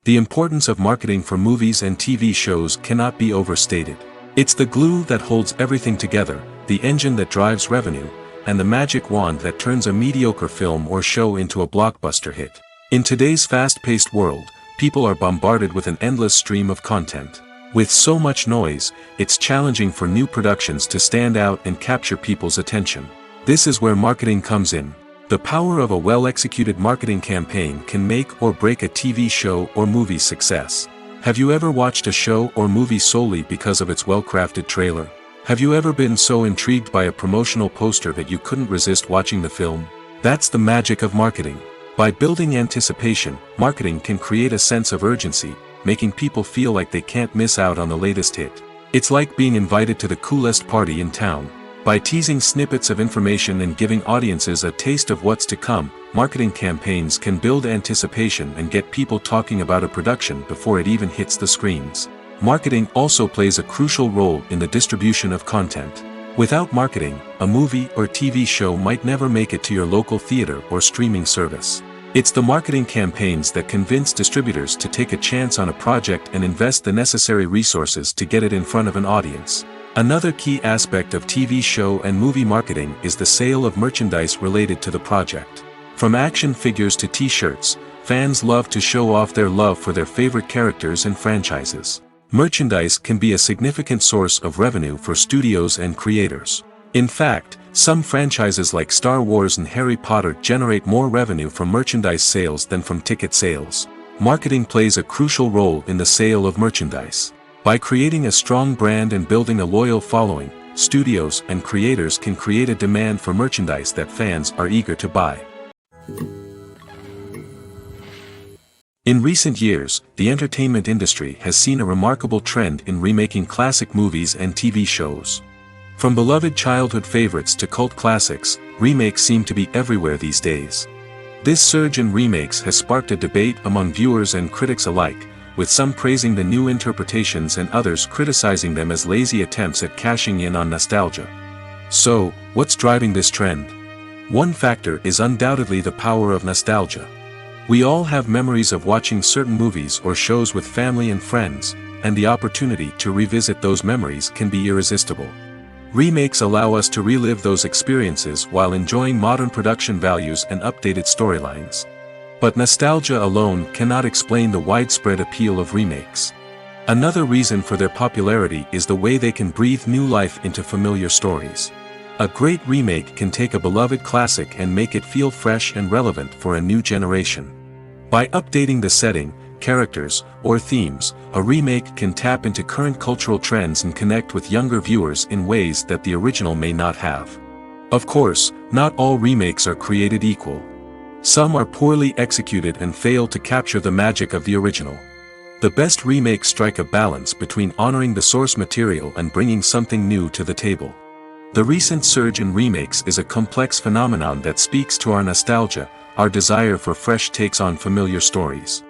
The importance of marketing for movies and TV shows cannot be overstated. It's the glue that holds everything together, the engine that drives revenue, and the magic wand that turns a mediocre film or show into a blockbuster hit. In today's fast-paced world, people are bombarded with an endless stream of content. With so much noise, it's challenging for new productions to stand out and capture people's attention. This is where marketing comes in. The power of a well-executed marketing campaign can make or break a TV show or movie's success. Have you ever watched a show or movie solely because of its well-crafted trailer? Have you ever been so intrigued by a promotional poster that you couldn't resist watching the film? That's the magic of marketing. By building anticipation, marketing can create a sense of urgency, making people feel like they can't miss out on the latest hit. It's like being invited to the coolest party in town. By teasing snippets of information and giving audiences a taste of what's to come, marketing campaigns can build anticipation and get people talking about a production before it even hits the screens. Marketing also plays a crucial role in the distribution of content. Without marketing, a movie or TV show might never make it to your local theater or streaming service. It's the marketing campaigns that convince distributors to take a chance on a project and invest the necessary resources to get it in front of an audience. Another key aspect of TV show and movie marketing is the sale of merchandise related to the project. From action figures to t-shirts, fans love to show off their love for their favorite characters and franchises. Merchandise can be a significant source of revenue for studios and creators. In fact, some franchises like Star Wars and Harry Potter generate more revenue from merchandise sales than from ticket sales. Marketing plays a crucial role in the sale of merchandise. By creating a strong brand and building a loyal following, studios and creators can create a demand for merchandise that fans are eager to buy. In recent years, the entertainment industry has seen a remarkable trend in remaking classic movies and TV shows. From beloved childhood favorites to cult classics, remakes seem to be everywhere these days. This surge in remakes has sparked a debate among viewers and critics alike, with some praising the new interpretations and others criticizing them as lazy attempts at cashing in on nostalgia. So, what's driving this trend? One factor is undoubtedly the power of nostalgia. We all have memories of watching certain movies or shows with family and friends, and the opportunity to revisit those memories can be irresistible. Remakes allow us to relive those experiences while enjoying modern production values and updated storylines. But nostalgia alone cannot explain the widespread appeal of remakes. Another reason for their popularity is the way they can breathe new life into familiar stories. A great remake can take a beloved classic and make it feel fresh and relevant for a new generation. By updating the setting, characters, or themes, a remake can tap into current cultural trends and connect with younger viewers in ways that the original may not have. Of course, not all remakes are created equal. Some are poorly executed and fail to capture the magic of the original. The best remakes strike a balance between honoring the source material and bringing something new to the table. The recent surge in remakes is a complex phenomenon that speaks to our nostalgia, our desire for fresh takes on familiar stories.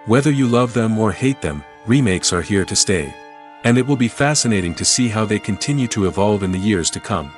Whether you love them or hate them, remakes are here to stay. And it will be fascinating to see how they continue to evolve in the years to come.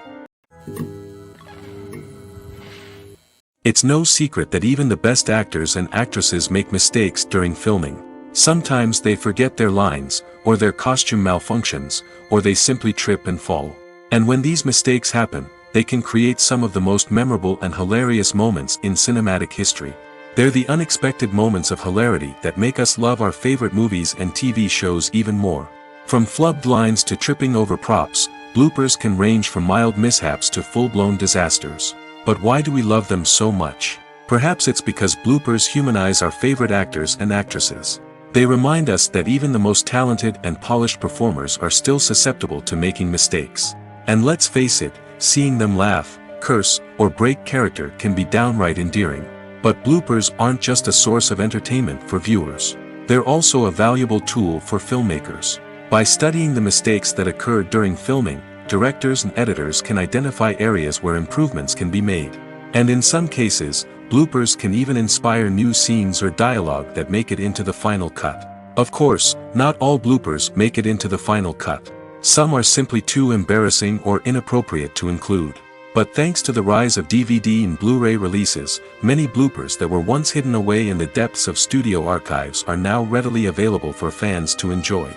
It's no secret that even the best actors and actresses make mistakes during filming. Sometimes they forget their lines, or their costume malfunctions, or they simply trip and fall. And when these mistakes happen, they can create some of the most memorable and hilarious moments in cinematic history. They're the unexpected moments of hilarity that make us love our favorite movies and TV shows even more. From flubbed lines to tripping over props, bloopers can range from mild mishaps to full-blown disasters. But why do we love them so much? Perhaps it's because bloopers humanize our favorite actors and actresses. They remind us that even the most talented and polished performers are still susceptible to making mistakes. And let's face it, seeing them laugh, curse, or break character can be downright endearing. But bloopers aren't just a source of entertainment for viewers. They're also a valuable tool for filmmakers. By studying the mistakes that occurred during filming, directors and editors can identify areas where improvements can be made. And in some cases, bloopers can even inspire new scenes or dialogue that make it into the final cut. Of course, not all bloopers make it into the final cut. Some are simply too embarrassing or inappropriate to include. But thanks to the rise of DVD and Blu-ray releases, many bloopers that were once hidden away in the depths of studio archives are now readily available for fans to enjoy.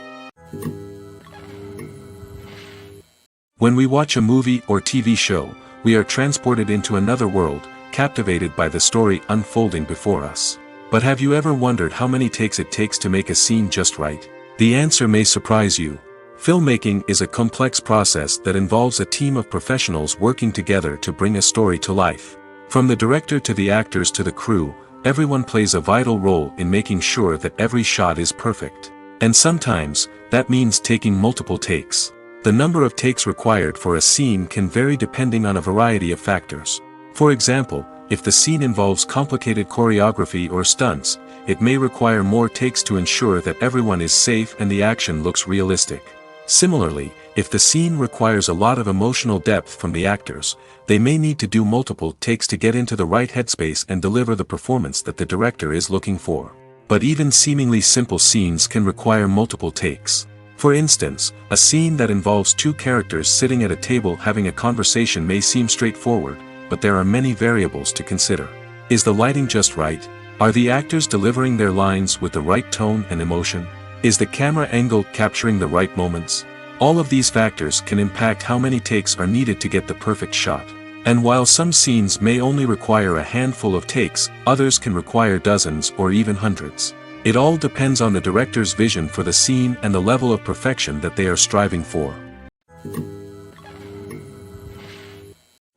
When we watch a movie or TV show, we are transported into another world, captivated by the story unfolding before us. But have you ever wondered how many takes it takes to make a scene just right? The answer may surprise you. Filmmaking is a complex process that involves a team of professionals working together to bring a story to life. From the director to the actors to the crew, everyone plays a vital role in making sure that every shot is perfect. And sometimes, that means taking multiple takes. The number of takes required for a scene can vary depending on a variety of factors. For example, if the scene involves complicated choreography or stunts, it may require more takes to ensure that everyone is safe and the action looks realistic. Similarly, if the scene requires a lot of emotional depth from the actors, they may need to do multiple takes to get into the right headspace and deliver the performance that the director is looking for. But even seemingly simple scenes can require multiple takes. For instance, a scene that involves two characters sitting at a table having a conversation may seem straightforward, but there are many variables to consider. Is the lighting just right? Are the actors delivering their lines with the right tone and emotion? Is the camera angle capturing the right moments? All of these factors can impact how many takes are needed to get the perfect shot. And while some scenes may only require a handful of takes, others can require dozens or even hundreds. It all depends on the director's vision for the scene and the level of perfection that they are striving for.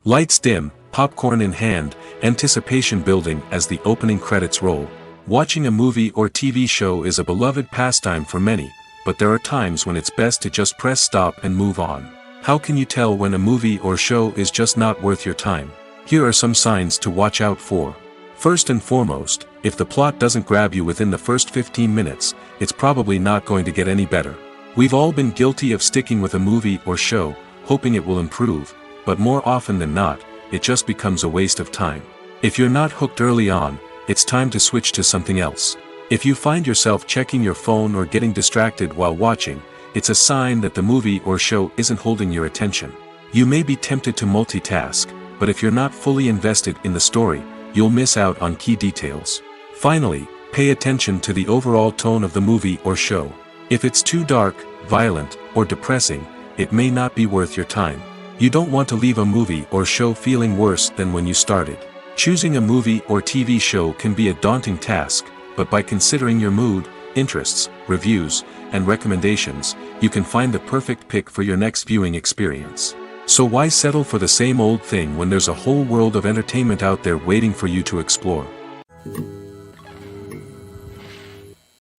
Lights dim, popcorn in hand, anticipation building as the opening credits roll. Watching a movie or TV show is a beloved pastime for many, but there are times when it's best to just press stop and move on. How can you tell when a movie or show is just not worth your time? Here are some signs to watch out for. First and foremost, if the plot doesn't grab you within the first 15 minutes, it's probably not going to get any better. We've all been guilty of sticking with a movie or show, hoping it will improve, but more often than not, it just becomes a waste of time. If you're not hooked early on, it's time to switch to something else. If you find yourself checking your phone or getting distracted while watching, it's a sign that the movie or show isn't holding your attention. You may be tempted to multitask, but if you're not fully invested in the story, you'll miss out on key details. Finally, pay attention to the overall tone of the movie or show. If it's too dark, violent, or depressing, it may not be worth your time. You don't want to leave a movie or show feeling worse than when you started. Choosing a movie or TV show can be a daunting task, but by considering your mood, interests, reviews, and recommendations, you can find the perfect pick for your next viewing experience. So why settle for the same old thing when there's a whole world of entertainment out there waiting for you to explore?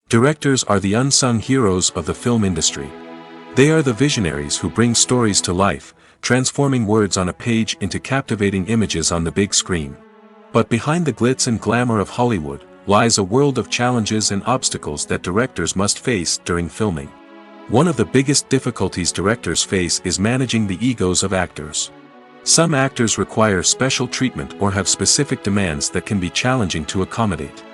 Directors are the unsung heroes of the film industry. They are the visionaries who bring stories to life, transforming words on a page into captivating images on the big screen. But behind the glitz and glamour of Hollywood, lies a world of challenges and obstacles that directors must face during filming. One of the biggest difficulties directors face is managing the egos of actors. Some actors require special treatment or have specific demands that can be challenging to accommodate.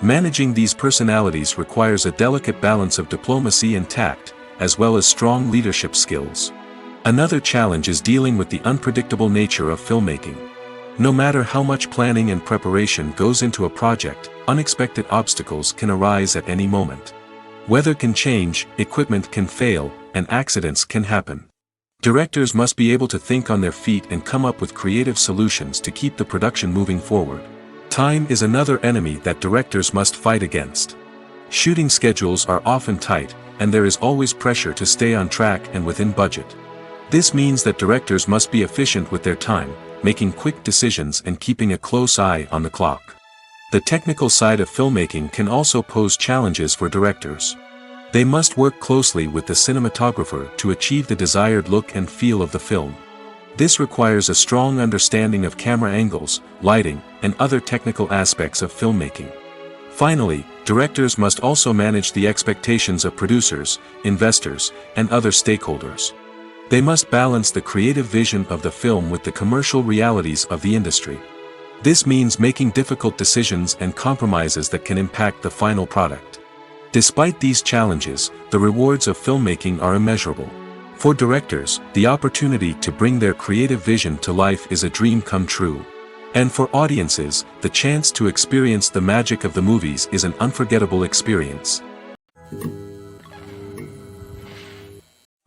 Managing these personalities requires a delicate balance of diplomacy and tact, as well as strong leadership skills. Another challenge is dealing with the unpredictable nature of filmmaking. No matter how much planning and preparation goes into a project, unexpected obstacles can arise at any moment. Weather can change, equipment can fail, and accidents can happen. Directors must be able to think on their feet and come up with creative solutions to keep the production moving forward. Time is another enemy that directors must fight against. Shooting schedules are often tight, and there is always pressure to stay on track and within budget. This means that directors must be efficient with their time, making quick decisions and keeping a close eye on the clock. The technical side of filmmaking can also pose challenges for directors. They must work closely with the cinematographer to achieve the desired look and feel of the film. This requires a strong understanding of camera angles, lighting, and other technical aspects of filmmaking. Finally, directors must also manage the expectations of producers, investors, and other stakeholders. They must balance the creative vision of the film with the commercial realities of the industry. This means making difficult decisions and compromises that can impact the final product. Despite these challenges, the rewards of filmmaking are immeasurable. For directors, the opportunity to bring their creative vision to life is a dream come true. And for audiences, the chance to experience the magic of the movies is an unforgettable experience.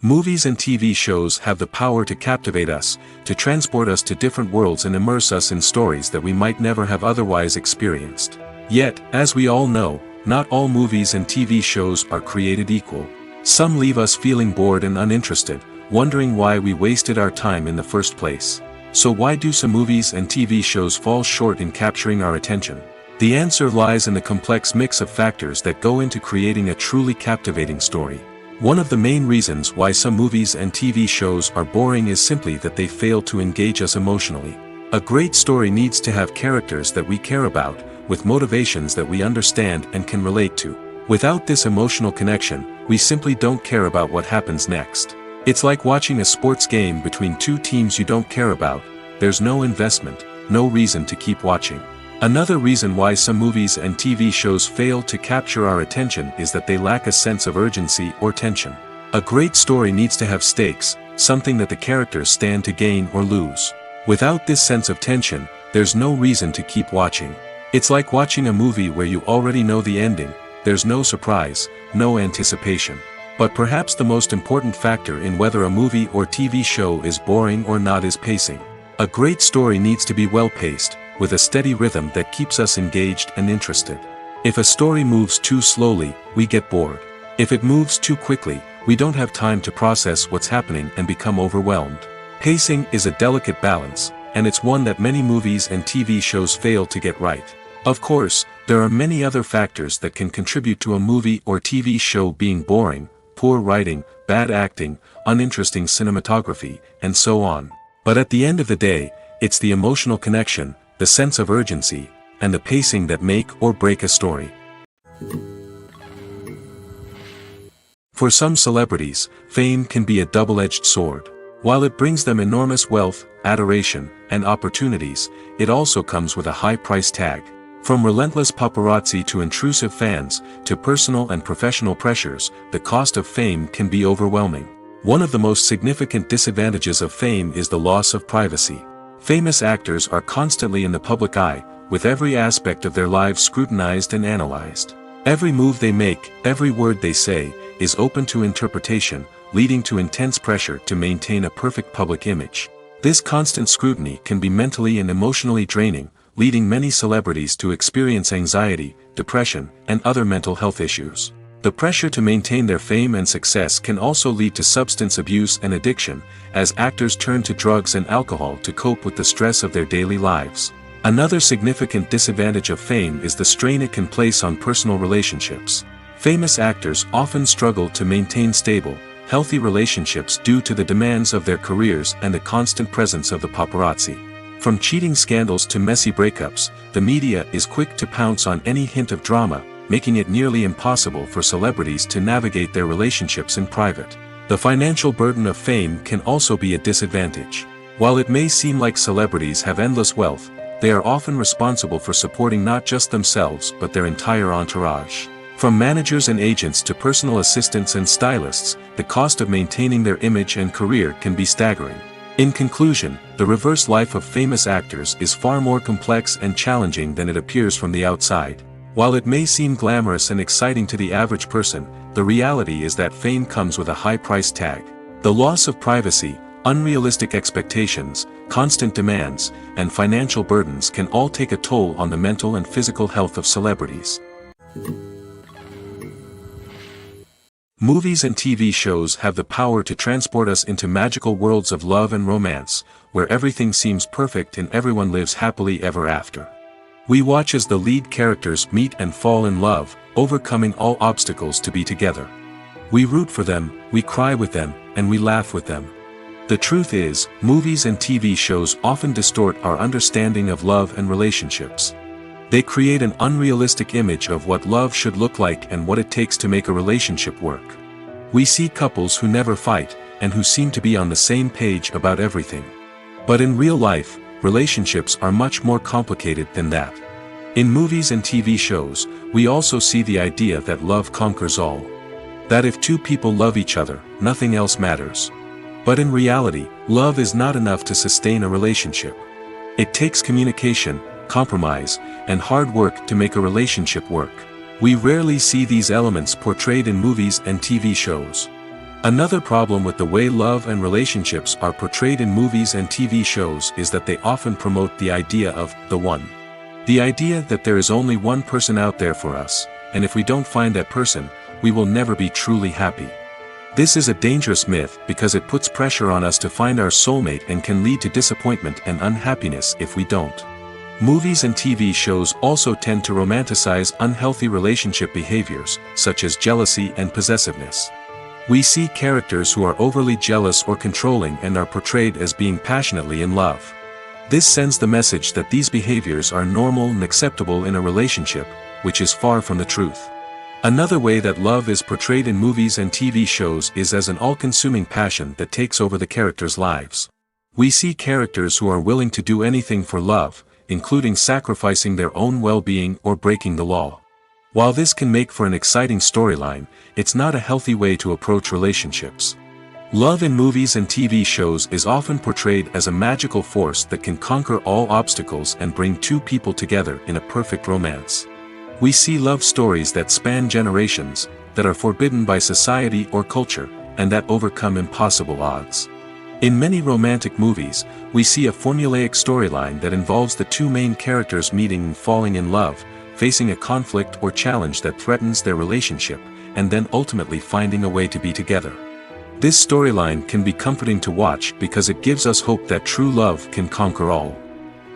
Movies and TV shows have the power to captivate us, to transport us to different worlds and immerse us in stories that we might never have otherwise experienced. Yet, as we all know, not all movies and TV shows are created equal. Some leave us feeling bored and uninterested, wondering why we wasted our time in the first place. So why do some movies and TV shows fall short in capturing our attention? The answer lies in the complex mix of factors that go into creating a truly captivating story. One of the main reasons why some movies and TV shows are boring is simply that they fail to engage us emotionally. A great story needs to have characters that we care about, with motivations that we understand and can relate to. Without this emotional connection, we simply don't care about what happens next. It's like watching a sports game between two teams you don't care about. There's no investment, no reason to keep watching. Another reason why some movies and TV shows fail to capture our attention is that they lack a sense of urgency or tension. A great story needs to have stakes, something that the characters stand to gain or lose. Without this sense of tension, there's no reason to keep watching. It's like watching a movie where you already know the ending. There's no surprise, no anticipation. But perhaps the most important factor in whether a movie or TV show is boring or not is pacing. A great story needs to be well-paced, with a steady rhythm that keeps us engaged and interested. If a story moves too slowly, we get bored. If it moves too quickly, we don't have time to process what's happening and become overwhelmed. Pacing is a delicate balance, and it's one that many movies and TV shows fail to get right. Of course, there are many other factors that can contribute to a movie or TV show being boring: poor writing, bad acting, uninteresting cinematography, and so on. But at the end of the day, it's the emotional connection, the sense of urgency, and the pacing that make or break a story. For some celebrities, fame can be a double-edged sword. While it brings them enormous wealth, adoration, and opportunities, it also comes with a high price tag. From relentless paparazzi to intrusive fans, to personal and professional pressures, the cost of fame can be overwhelming. One of the most significant disadvantages of fame is the loss of privacy. Famous actors are constantly in the public eye, with every aspect of their lives scrutinized and analyzed. Every move they make, every word they say, is open to interpretation, leading to intense pressure to maintain a perfect public image. This constant scrutiny can be mentally and emotionally draining, leading many celebrities to experience anxiety, depression, and other mental health issues. The pressure to maintain their fame and success can also lead to substance abuse and addiction, as actors turn to drugs and alcohol to cope with the stress of their daily lives. Another significant disadvantage of fame is the strain it can place on personal relationships. Famous actors often struggle to maintain stable, healthy relationships due to the demands of their careers and the constant presence of the paparazzi. From cheating scandals to messy breakups, the media is quick to pounce on any hint of drama, making it nearly impossible for celebrities to navigate their relationships in private. The financial burden of fame can also be a disadvantage. While it may seem like celebrities have endless wealth, they are often responsible for supporting not just themselves but their entire entourage. From managers and agents to personal assistants and stylists, the cost of maintaining their image and career can be staggering. In conclusion, the reverse life of famous actors is far more complex and challenging than it appears from the outside. While it may seem glamorous and exciting to the average person, the reality is that fame comes with a high price tag. The loss of privacy, unrealistic expectations, constant demands, and financial burdens can all take a toll on the mental and physical health of celebrities. Movies and TV shows have the power to transport us into magical worlds of love and romance, where everything seems perfect and everyone lives happily ever after. We watch as the lead characters meet and fall in love, overcoming all obstacles to be together. We root for them, we cry with them, and we laugh with them. The truth is, movies and TV shows often distort our understanding of love and relationships. They create an unrealistic image of what love should look like and what it takes to make a relationship work. We see couples who never fight, and who seem to be on the same page about everything. But in real life, relationships are much more complicated than that. In movies and TV shows, we also see the idea that love conquers all. That if two people love each other, nothing else matters. But in reality, love is not enough to sustain a relationship. It takes communication, compromise, and hard work to make a relationship work. We rarely see these elements portrayed in movies and TV shows. Another problem with the way love and relationships are portrayed in movies and TV shows is that they often promote the idea of the one. The idea that there is only one person out there for us, and if we don't find that person, we will never be truly happy. This is a dangerous myth because it puts pressure on us to find our soulmate and can lead to disappointment and unhappiness if we don't. Movies and TV shows also tend to romanticize unhealthy relationship behaviors, such as jealousy and possessiveness. We see characters who are overly jealous or controlling and are portrayed as being passionately in love. This sends the message that these behaviors are normal and acceptable in a relationship, which is far from the truth. Another way that love is portrayed in movies and TV shows is as an all-consuming passion that takes over the characters' lives. We see characters who are willing to do anything for love, including sacrificing their own well-being or breaking the law. While this can make for an exciting storyline, it's not a healthy way to approach relationships. Love in movies and TV shows is often portrayed as a magical force that can conquer all obstacles and bring two people together in a perfect romance. We see love stories that span generations, that are forbidden by society or culture, and that overcome impossible odds. In many romantic movies, we see a formulaic storyline that involves the two main characters meeting and falling in love, facing a conflict or challenge that threatens their relationship, and then ultimately finding a way to be together. This storyline can be comforting to watch because it gives us hope that true love can conquer all.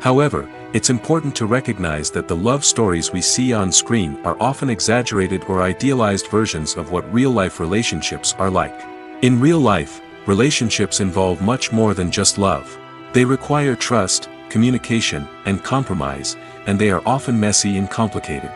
However, it's important to recognize that the love stories we see on screen are often exaggerated or idealized versions of what real-life relationships are like. In real life, relationships involve much more than just love. They require trust, communication, and compromise, and they are often messy and complicated.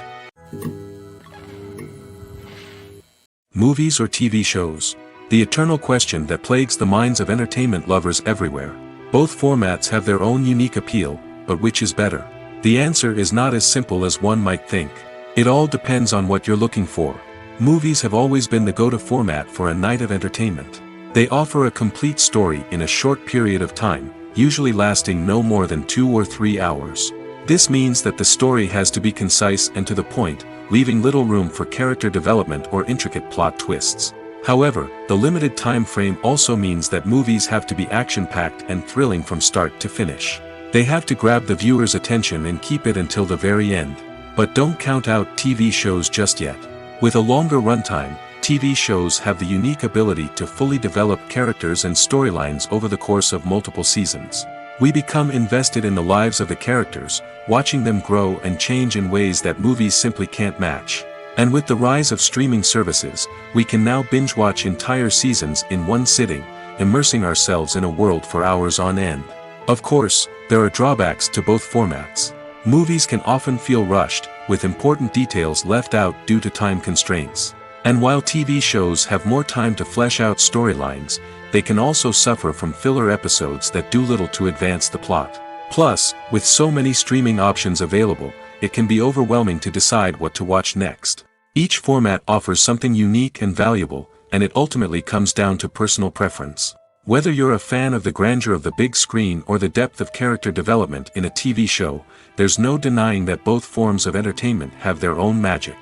Movies or TV shows? The eternal question that plagues the minds of entertainment lovers everywhere. Both formats have their own unique appeal, but which is better? The answer is not as simple as one might think. It all depends on what you're looking for. Movies have always been the go-to format for a night of entertainment. They offer a complete story in a short period of time, usually lasting no more than 2 or 3 hours. This means that the story has to be concise and to the point, leaving little room for character development or intricate plot twists. However, the limited time frame also means that movies have to be action-packed and thrilling from start to finish. They have to grab the viewer's attention and keep it until the very end. But don't count out TV shows just yet. With a longer runtime, TV shows have the unique ability to fully develop characters and storylines over the course of multiple seasons. We become invested in the lives of the characters, watching them grow and change in ways that movies simply can't match. And with the rise of streaming services, we can now binge-watch entire seasons in one sitting, immersing ourselves in a world for hours on end. Of course, there are drawbacks to both formats. Movies can often feel rushed, with important details left out due to time constraints. And while TV shows have more time to flesh out storylines, they can also suffer from filler episodes that do little to advance the plot. Plus, with so many streaming options available, it can be overwhelming to decide what to watch next. Each format offers something unique and valuable, and it ultimately comes down to personal preference. Whether you're a fan of the grandeur of the big screen or the depth of character development in a TV show, there's no denying that both forms of entertainment have their own magic.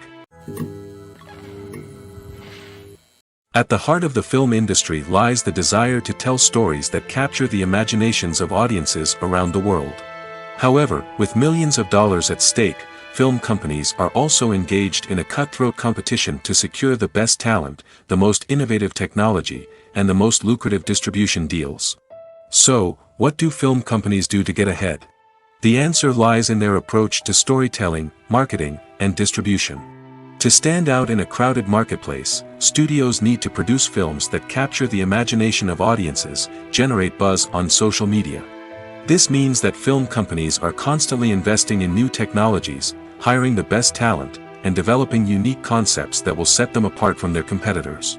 At the heart of the film industry lies the desire to tell stories that capture the imaginations of audiences around the world. However, with millions of dollars at stake, film companies are also engaged in a cutthroat competition to secure the best talent, the most innovative technology, and the most lucrative distribution deals. So, what do film companies do to get ahead? The answer lies in their approach to storytelling, marketing, and distribution. To stand out in a crowded marketplace, studios need to produce films that capture the imagination of audiences, generate buzz on social media. This means that film companies are constantly investing in new technologies, hiring the best talent, and developing unique concepts that will set them apart from their competitors.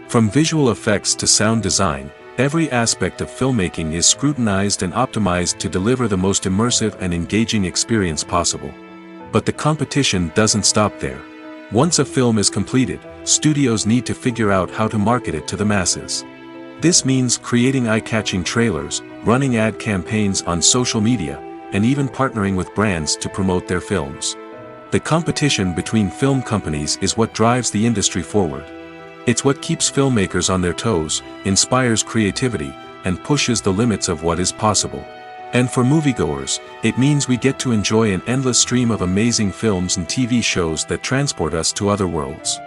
From visual effects to sound design, every aspect of filmmaking is scrutinized and optimized to deliver the most immersive and engaging experience possible. But the competition doesn't stop there. Once a film is completed, studios need to figure out how to market it to the masses. This means creating eye-catching trailers, running ad campaigns on social media, and even partnering with brands to promote their films. The competition between film companies is what drives the industry forward. It's what keeps filmmakers on their toes, inspires creativity, and pushes the limits of what is possible. And for moviegoers, it means we get to enjoy an endless stream of amazing films and TV shows that transport us to other worlds.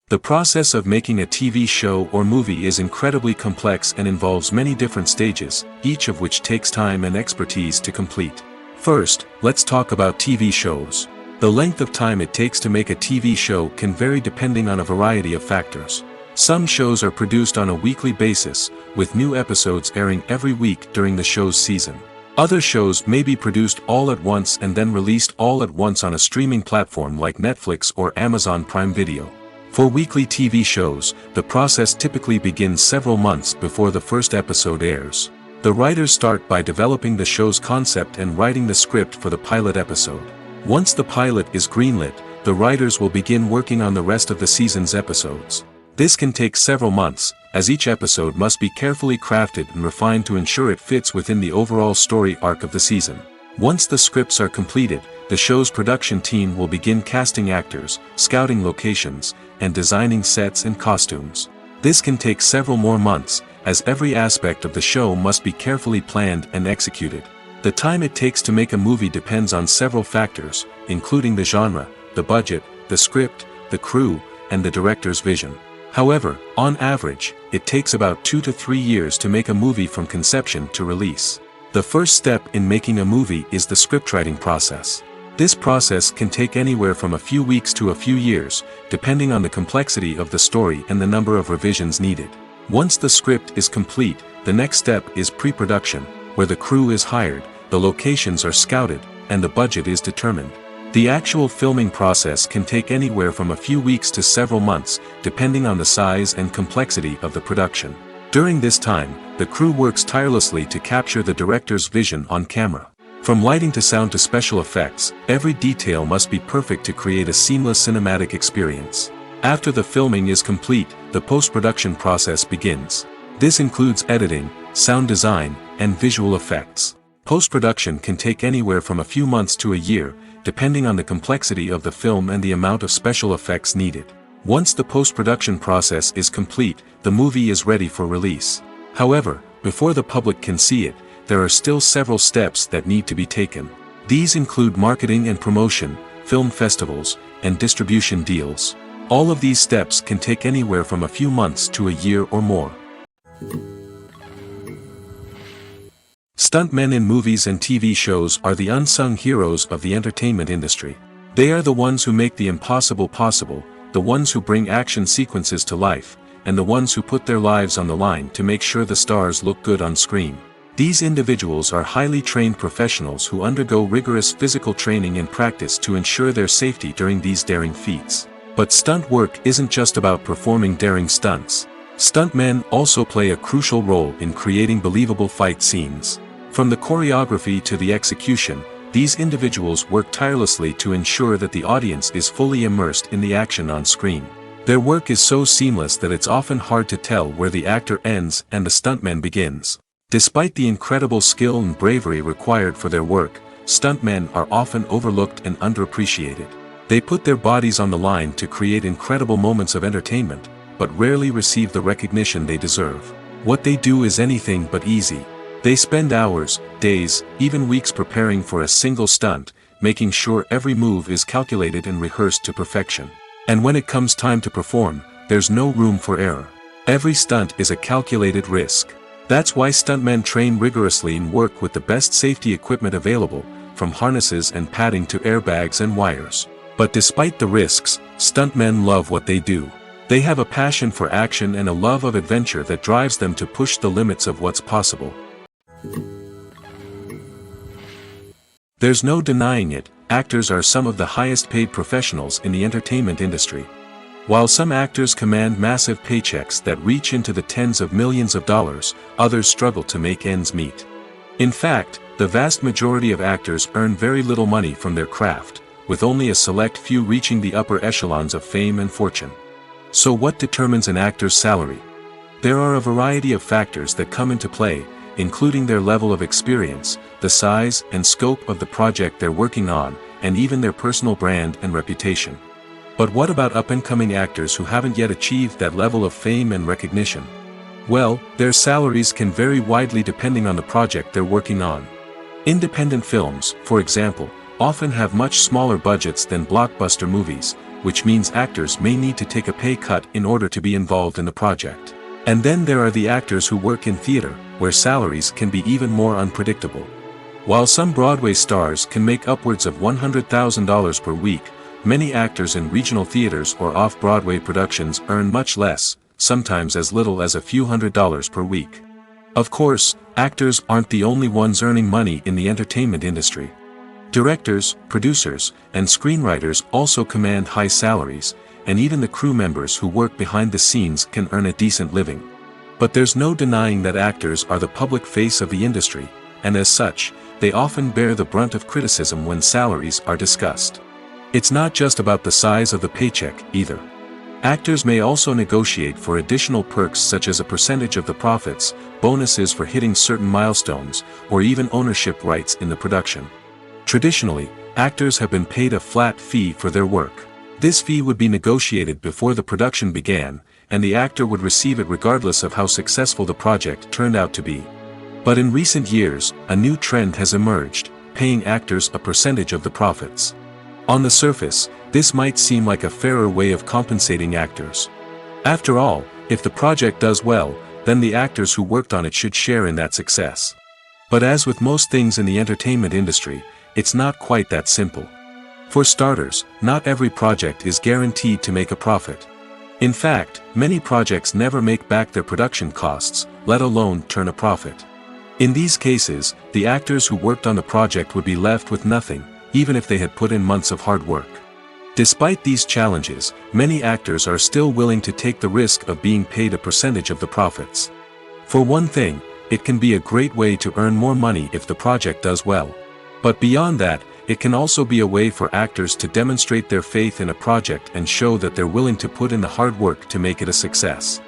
The process of making a TV show or movie is incredibly complex and involves many different stages, each of which takes time and expertise to complete. First, let's talk about TV shows. The length of time it takes to make a TV show can vary depending on a variety of factors. Some shows are produced on a weekly basis, with new episodes airing every week during the show's season. Other shows may be produced all at once and then released all at once on a streaming platform like Netflix or Amazon Prime Video. For weekly TV shows, the process typically begins several months before the first episode airs. The writers start by developing the show's concept and writing the script for the pilot episode. Once the pilot is greenlit, the writers will begin working on the rest of the season's episodes. This can take several months, as each episode must be carefully crafted and refined to ensure it fits within the overall story arc of the season. Once the scripts are completed, the show's production team will begin casting actors, scouting locations, and designing sets and costumes. This can take several more months, as every aspect of the show must be carefully planned and executed. The time it takes to make a movie depends on several factors, including the genre, the budget, the script, the crew, and the director's vision. However, on average, it takes about 2 to 3 years to make a movie from conception to release. The first step in making a movie is the scriptwriting process. This process can take anywhere from a few weeks to a few years, depending on the complexity of the story and the number of revisions needed. Once the script is complete, the next step is pre-production, where the crew is hired, the locations are scouted, and the budget is determined. The actual filming process can take anywhere from a few weeks to several months, depending on the size and complexity of the production. During this time, the crew works tirelessly to capture the director's vision on camera. From lighting to sound to special effects, every detail must be perfect to create a seamless cinematic experience. After the filming is complete, the post-production process begins. This includes editing, sound design, and visual effects. Post-production can take anywhere from a few months to a year, depending on the complexity of the film and the amount of special effects needed. Once the post-production process is complete, the movie is ready for release. However, before the public can see it, there are still several steps that need to be taken. These include marketing and promotion, film festivals, and distribution deals. All of these steps can take anywhere from a few months to a year or more. Stuntmen in movies and TV shows are the unsung heroes of the entertainment industry. They are the ones who make the impossible possible, the ones who bring action sequences to life, and the ones who put their lives on the line to make sure the stars look good on screen. These individuals are highly trained professionals who undergo rigorous physical training and practice to ensure their safety during these daring feats. But stunt work isn't just about performing daring stunts. Stuntmen also play a crucial role in creating believable fight scenes. From the choreography to the execution, these individuals work tirelessly to ensure that the audience is fully immersed in the action on screen. Their work is so seamless that it's often hard to tell where the actor ends and the stuntman begins. Despite the incredible skill and bravery required for their work, stuntmen are often overlooked and underappreciated. They put their bodies on the line to create incredible moments of entertainment, but rarely receive the recognition they deserve. What they do is anything but easy. They spend hours, days, even weeks preparing for a single stunt, making sure every move is calculated and rehearsed to perfection. And when it comes time to perform, there's no room for error. Every stunt is a calculated risk. That's why stuntmen train rigorously and work with the best safety equipment available, from harnesses and padding to airbags and wires. But despite the risks, stuntmen love what they do. They have a passion for action and a love of adventure that drives them to push the limits of what's possible. There's no denying it, actors are some of the highest paid professionals in the entertainment industry. While some actors command massive paychecks that reach into the tens of millions of dollars, others struggle to make ends meet. In fact, the vast majority of actors earn very little money from their craft, with only a select few reaching the upper echelons of fame and fortune. So what determines an actor's salary? There are a variety of factors that come into play, including their level of experience, the size and scope of the project they're working on, and even their personal brand and reputation. But what about up-and-coming actors who haven't yet achieved that level of fame and recognition? Well, their salaries can vary widely depending on the project they're working on. Independent films, for example, often have much smaller budgets than blockbuster movies, which means actors may need to take a pay cut in order to be involved in the project. And then there are the actors who work in theater, where salaries can be even more unpredictable. While some Broadway stars can make upwards of $100,000 per week, many actors in regional theaters or off-Broadway productions earn much less, sometimes as little as a few $100s per week. Of course, actors aren't the only ones earning money in the entertainment industry. Directors, producers, and screenwriters also command high salaries, and even the crew members who work behind the scenes can earn a decent living. But there's no denying that actors are the public face of the industry, and as such, they often bear the brunt of criticism when salaries are discussed. It's not just about the size of the paycheck, either. Actors may also negotiate for additional perks such as a percentage of the profits, bonuses for hitting certain milestones, or even ownership rights in the production. Traditionally, actors have been paid a flat fee for their work. This fee would be negotiated before the production began, and the actor would receive it regardless of how successful the project turned out to be. But in recent years, a new trend has emerged, paying actors a percentage of the profits. On the surface, this might seem like a fairer way of compensating actors. After all, if the project does well, then the actors who worked on it should share in that success. But as with most things in the entertainment industry, it's not quite that simple. For starters, not every project is guaranteed to make a profit. In fact, many projects never make back their production costs, let alone turn a profit. In these cases, the actors who worked on the project would be left with nothing, even if they had put in months of hard work. Despite these challenges, many actors are still willing to take the risk of being paid a percentage of the profits. For one thing, it can be a great way to earn more money if the project does well. But beyond that, it can also be a way for actors to demonstrate their faith in a project and show that they're willing to put in the hard work to make it a success.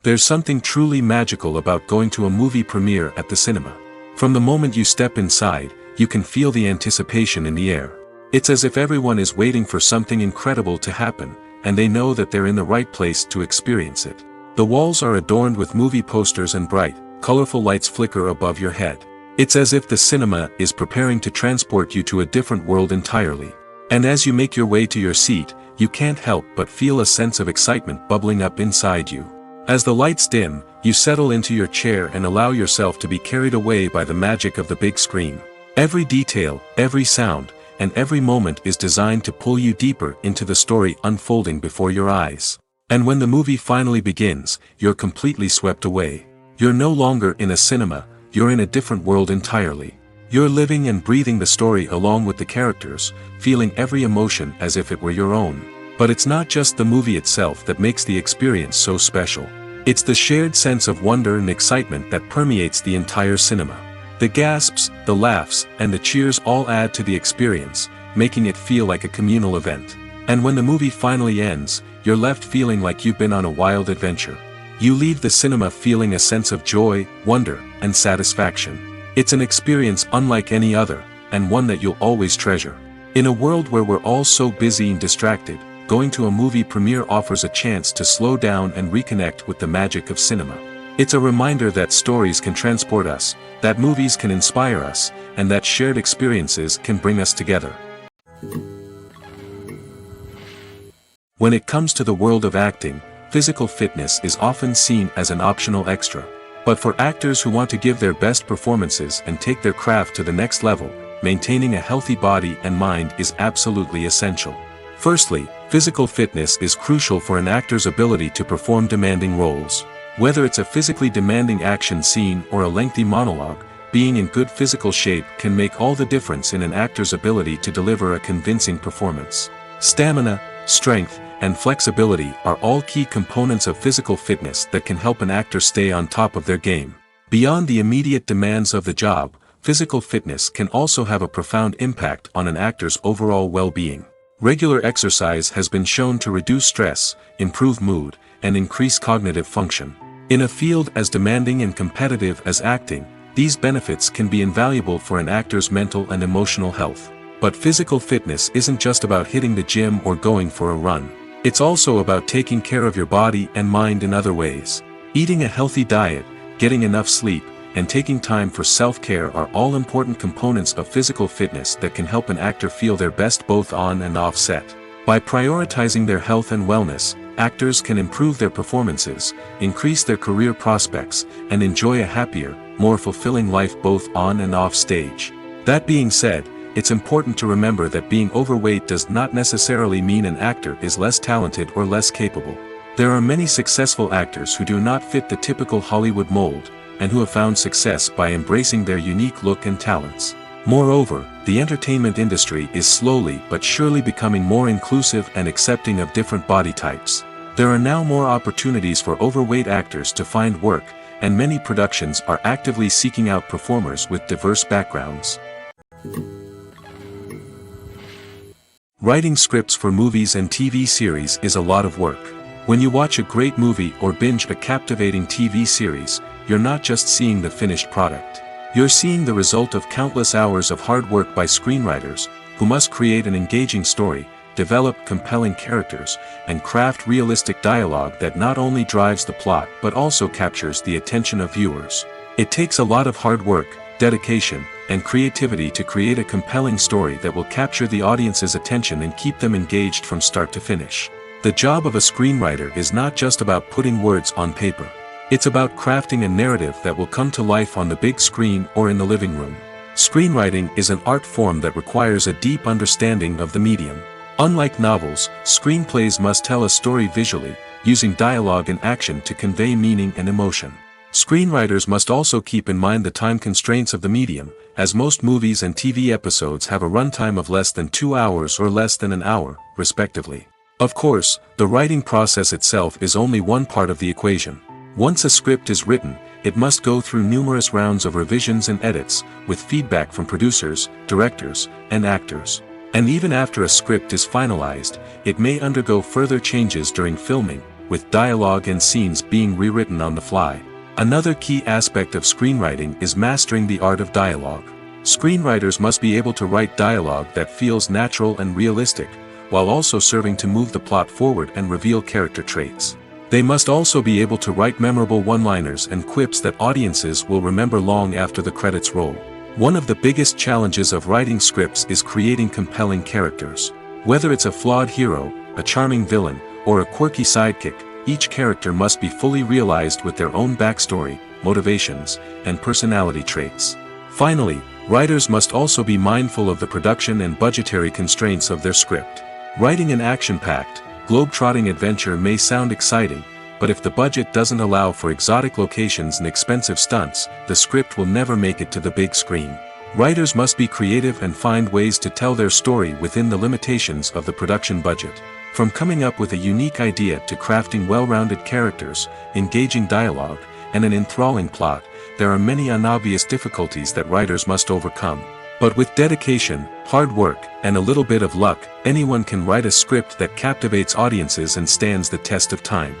There's something truly magical about going to a movie premiere at the cinema. From the moment you step inside, you can feel the anticipation in the air. It's as if everyone is waiting for something incredible to happen, and they know that they're in the right place to experience it. The walls are adorned with movie posters and bright, colorful lights flicker above your head. It's as if the cinema is preparing to transport you to a different world entirely. And as you make your way to your seat, you can't help but feel a sense of excitement bubbling up inside you. As the lights dim, you settle into your chair and allow yourself to be carried away by the magic of the big screen. Every detail, every sound, and every moment is designed to pull you deeper into the story unfolding before your eyes. And when the movie finally begins, you're completely swept away. You're no longer in a cinema, you're in a different world entirely. You're living and breathing the story along with the characters, feeling every emotion as if it were your own. But it's not just the movie itself that makes the experience so special. It's the shared sense of wonder and excitement that permeates the entire cinema. The gasps, the laughs, and the cheers all add to the experience, making it feel like a communal event. And when the movie finally ends, you're left feeling like you've been on a wild adventure. You leave the cinema feeling a sense of joy, wonder, and satisfaction. It's an experience unlike any other, and one that you'll always treasure. In a world where we're all so busy and distracted, going to a movie premiere offers a chance to slow down and reconnect with the magic of cinema. It's a reminder that stories can transport us, that movies can inspire us, and that shared experiences can bring us together. When it comes to the world of acting, physical fitness is often seen as an optional extra. But for actors who want to give their best performances and take their craft to the next level, maintaining a healthy body and mind is absolutely essential. Firstly, physical fitness is crucial for an actor's ability to perform demanding roles. Whether it's a physically demanding action scene or a lengthy monologue, being in good physical shape can make all the difference in an actor's ability to deliver a convincing performance. Stamina, strength, and flexibility are all key components of physical fitness that can help an actor stay on top of their game. Beyond the immediate demands of the job, physical fitness can also have a profound impact on an actor's overall well-being. Regular exercise has been shown to reduce stress, improve mood, and increase cognitive function. In a field as demanding and competitive as acting, these benefits can be invaluable for an actor's mental and emotional health. But physical fitness isn't just about hitting the gym or going for a run. It's also about taking care of your body and mind in other ways. Eating a healthy diet, getting enough sleep, and taking time for self-care are all important components of physical fitness that can help an actor feel their best both on and off set. By prioritizing their health and wellness, actors can improve their performances, increase their career prospects, and enjoy a happier, more fulfilling life both on and off stage. That being said, it's important to remember that being overweight does not necessarily mean an actor is less talented or less capable. There are many successful actors who do not fit the typical Hollywood mold, and who have found success by embracing their unique look and talents. Moreover, the entertainment industry is slowly but surely becoming more inclusive and accepting of different body types. There are now more opportunities for overweight actors to find work, and many productions are actively seeking out performers with diverse backgrounds. Writing scripts for movies and TV series is a lot of work. When you watch a great movie or binge a captivating TV series, you're not just seeing the finished product. You're seeing the result of countless hours of hard work by screenwriters, who must create an engaging story, develop compelling characters, and craft realistic dialogue that not only drives the plot but also captures the attention of viewers. It takes a lot of hard work, dedication, and creativity to create a compelling story that will capture the audience's attention and keep them engaged from start to finish. The job of a screenwriter is not just about putting words on paper. It's about crafting a narrative that will come to life on the big screen or in the living room. Screenwriting is an art form that requires a deep understanding of the medium. Unlike novels, screenplays must tell a story visually, using dialogue and action to convey meaning and emotion. Screenwriters must also keep in mind the time constraints of the medium, as most movies and TV episodes have a runtime of less than 2 hours or less than an hour, respectively. Of course, the writing process itself is only one part of the equation. Once a script is written, it must go through numerous rounds of revisions and edits, with feedback from producers, directors, and actors. And even after a script is finalized, it may undergo further changes during filming, with dialogue and scenes being rewritten on the fly. Another key aspect of screenwriting is mastering the art of dialogue. Screenwriters must be able to write dialogue that feels natural and realistic, while also serving to move the plot forward and reveal character traits. They must also be able to write memorable one-liners and quips that audiences will remember long after the credits roll. One of the biggest challenges of writing scripts is creating compelling characters. Whether it's a flawed hero, a charming villain, or a quirky sidekick, each character must be fully realized with their own backstory, motivations, and personality traits. Finally, writers must also be mindful of the production and budgetary constraints of their script. Writing an action-packed, globe-trotting adventure may sound exciting, but if the budget doesn't allow for exotic locations and expensive stunts, the script will never make it to the big screen. Writers must be creative and find ways to tell their story within the limitations of the production budget. From coming up with a unique idea to crafting well-rounded characters, engaging dialogue, and an enthralling plot, there are many unobvious difficulties that writers must overcome. But with dedication, hard work, and a little bit of luck, anyone can write a script that captivates audiences and stands the test of time.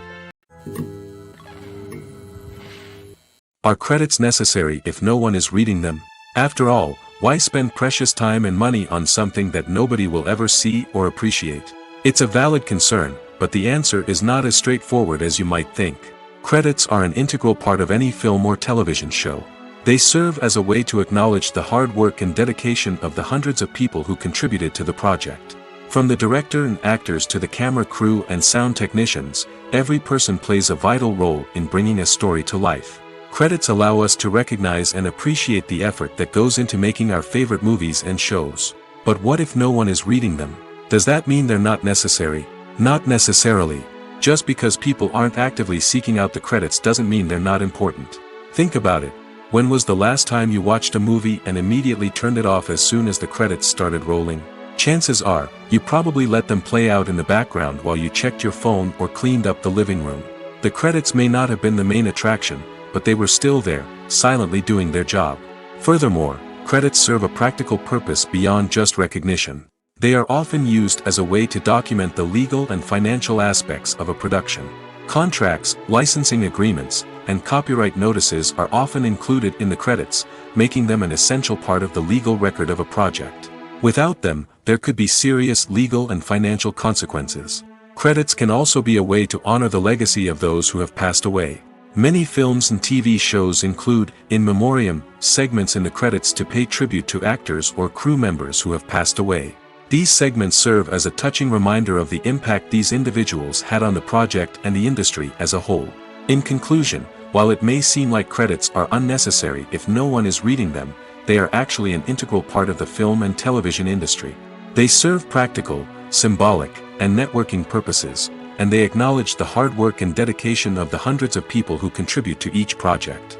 Are credits necessary if no one is reading them? After all, why spend precious time and money on something that nobody will ever see or appreciate? It's a valid concern, but the answer is not as straightforward as you might think. Credits are an integral part of any film or television show. They serve as a way to acknowledge the hard work and dedication of the hundreds of people who contributed to the project. From the director and actors to the camera crew and sound technicians, every person plays a vital role in bringing a story to life. Credits allow us to recognize and appreciate the effort that goes into making our favorite movies and shows. But what if no one is reading them? Does that mean they're not necessary? Not necessarily. Just because people aren't actively seeking out the credits doesn't mean they're not important. Think about it. When was the last time you watched a movie and immediately turned it off as soon as the credits started rolling? Chances are, you probably let them play out in the background while you checked your phone or cleaned up the living room. The credits may not have been the main attraction, but they were still there, silently doing their job. Furthermore, credits serve a practical purpose beyond just recognition. They are often used as a way to document the legal and financial aspects of a production. Contracts, licensing agreements, and copyright notices are often included in the credits, making them an essential part of the legal record of a project. Without them, there could be serious legal and financial consequences. Credits can also be a way to honor the legacy of those who have passed away. Many films and TV shows include, in memoriam, segments in the credits to pay tribute to actors or crew members who have passed away. These segments serve as a touching reminder of the impact these individuals had on the project and the industry as a whole. In conclusion, while it may seem like credits are unnecessary if no one is reading them, they are actually an integral part of the film and television industry. They serve practical, symbolic, and networking purposes, and they acknowledge the hard work and dedication of the hundreds of people who contribute to each project.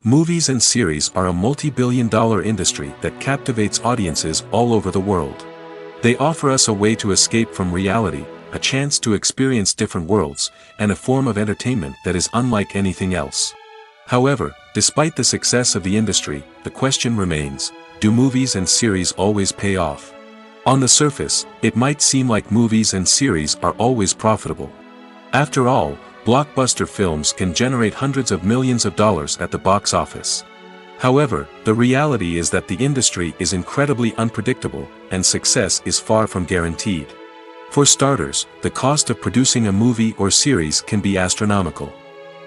Movies and series are a multi-billion-dollar industry that captivates audiences all over the world. They offer us a way to escape from reality, a chance to experience different worlds, and a form of entertainment that is unlike anything else. However, despite the success of the industry, the question remains, do movies and series always pay off? On the surface, it might seem like movies and series are always profitable. After all, blockbuster films can generate hundreds of millions of dollars at the box office. However, the reality is that the industry is incredibly unpredictable, and success is far from guaranteed. For starters, the cost of producing a movie or series can be astronomical.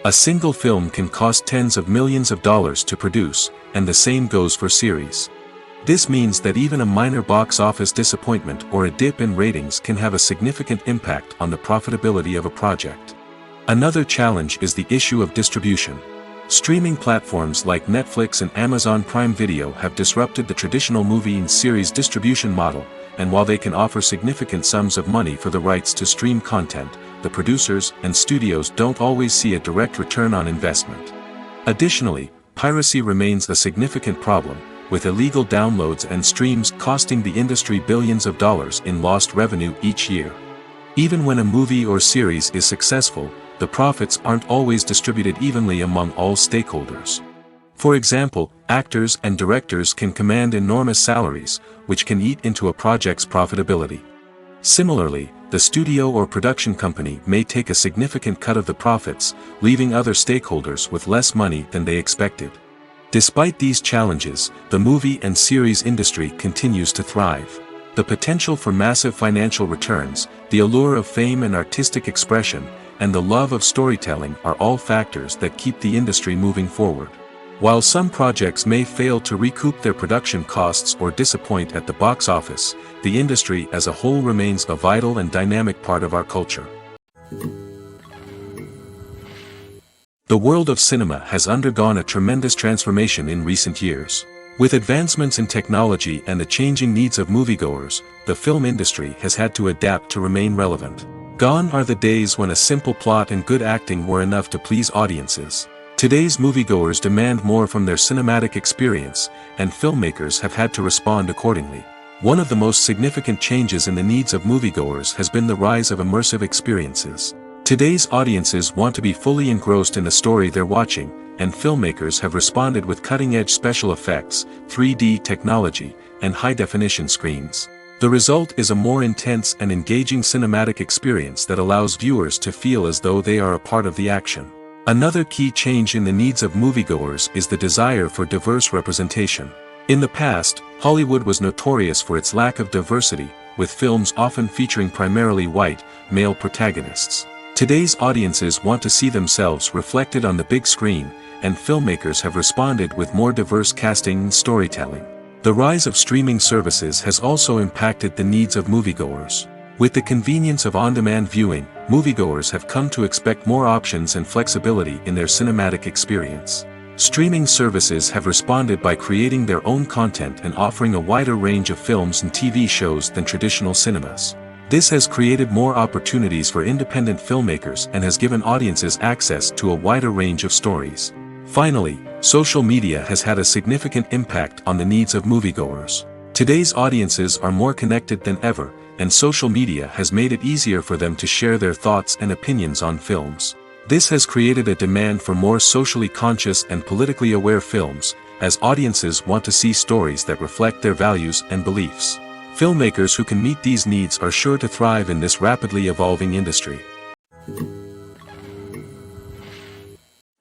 A single film can cost tens of millions of dollars to produce, and the same goes for series. This means that even a minor box office disappointment or a dip in ratings can have a significant impact on the profitability of a project. Another challenge is the issue of distribution. Streaming platforms like Netflix and Amazon Prime Video have disrupted the traditional movie and series distribution model, and while they can offer significant sums of money for the rights to stream content, the producers and studios don't always see a direct return on investment. Additionally, piracy remains a significant problem, with illegal downloads and streams costing the industry billions of dollars in lost revenue each year. Even when a movie or series is successful, the profits aren't always distributed evenly among all stakeholders. For example, actors and directors can command enormous salaries, which can eat into a project's profitability. Similarly, the studio or production company may take a significant cut of the profits, leaving other stakeholders with less money than they expected. Despite these challenges, the movie and series industry continues to thrive. The potential for massive financial returns, the allure of fame and artistic expression, and the love of storytelling are all factors that keep the industry moving forward. While some projects may fail to recoup their production costs or disappoint at the box office, the industry as a whole remains a vital and dynamic part of our culture. The world of cinema has undergone a tremendous transformation in recent years. With advancements in technology and the changing needs of moviegoers, the film industry has had to adapt to remain relevant. Gone are the days when a simple plot and good acting were enough to please audiences. Today's moviegoers demand more from their cinematic experience, and filmmakers have had to respond accordingly. One of the most significant changes in the needs of moviegoers has been the rise of immersive experiences. Today's audiences want to be fully engrossed in the story they're watching, and filmmakers have responded with cutting-edge special effects, 3D technology, and high-definition screens. The result is a more intense and engaging cinematic experience that allows viewers to feel as though they are a part of the action. Another key change in the needs of moviegoers is the desire for diverse representation. In the past, Hollywood was notorious for its lack of diversity, with films often featuring primarily white, male protagonists. Today's audiences want to see themselves reflected on the big screen, and filmmakers have responded with more diverse casting and storytelling. The rise of streaming services has also impacted the needs of moviegoers. With the convenience of on-demand viewing, moviegoers have come to expect more options and flexibility in their cinematic experience. Streaming services have responded by creating their own content and offering a wider range of films and TV shows than traditional cinemas. This has created more opportunities for independent filmmakers and has given audiences access to a wider range of stories. Finally, social media has had a significant impact on the needs of moviegoers. Today's audiences are more connected than ever, and social media has made it easier for them to share their thoughts and opinions on films. This has created a demand for more socially conscious and politically aware films, as audiences want to see stories that reflect their values and beliefs. Filmmakers who can meet these needs are sure to thrive in this rapidly evolving industry.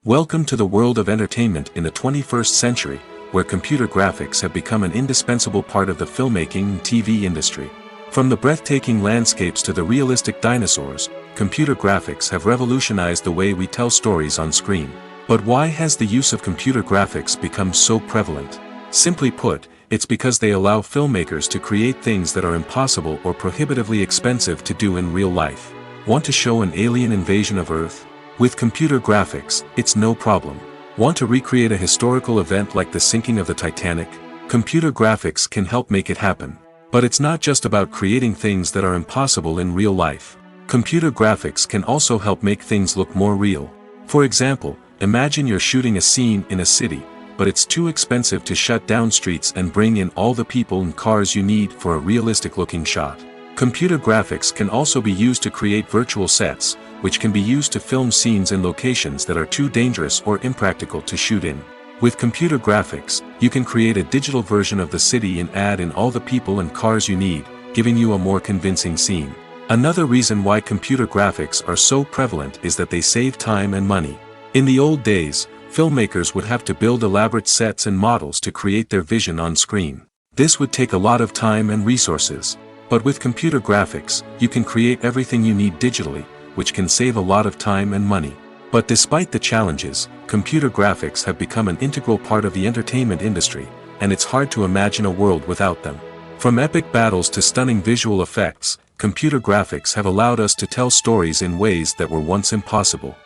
Welcome to the world of entertainment in the 21st century, where computer graphics have become an indispensable part of the filmmaking and TV industry. From the breathtaking landscapes to the realistic dinosaurs, computer graphics have revolutionized the way we tell stories on screen. But why has the use of computer graphics become so prevalent? Simply put, It's because they allow filmmakers to create things that are impossible or prohibitively expensive to do in real life. Want to show an alien invasion of Earth? With computer graphics, it's no problem. Want to recreate a historical event like the sinking of the Titanic? Computer graphics can help make it happen. But it's not just about creating things that are impossible in real life. Computer graphics can also help make things look more real. For example, imagine you're shooting a scene in a city, but it's too expensive to shut down streets and bring in all the people and cars you need for a realistic-looking shot. Computer graphics can also be used to create virtual sets, which can be used to film scenes in locations that are too dangerous or impractical to shoot in. With computer graphics, you can create a digital version of the city and add in all the people and cars you need, giving you a more convincing scene. Another reason why computer graphics are so prevalent is that they save time and money. In the old days, filmmakers would have to build elaborate sets and models to create their vision on screen. This would take a lot of time and resources. But with computer graphics, you can create everything you need digitally, which can save a lot of time and money. But despite the challenges, computer graphics have become an integral part of the entertainment industry, and it's hard to imagine a world without them. From epic battles to stunning visual effects, computer graphics have allowed us to tell stories in ways that were once impossible.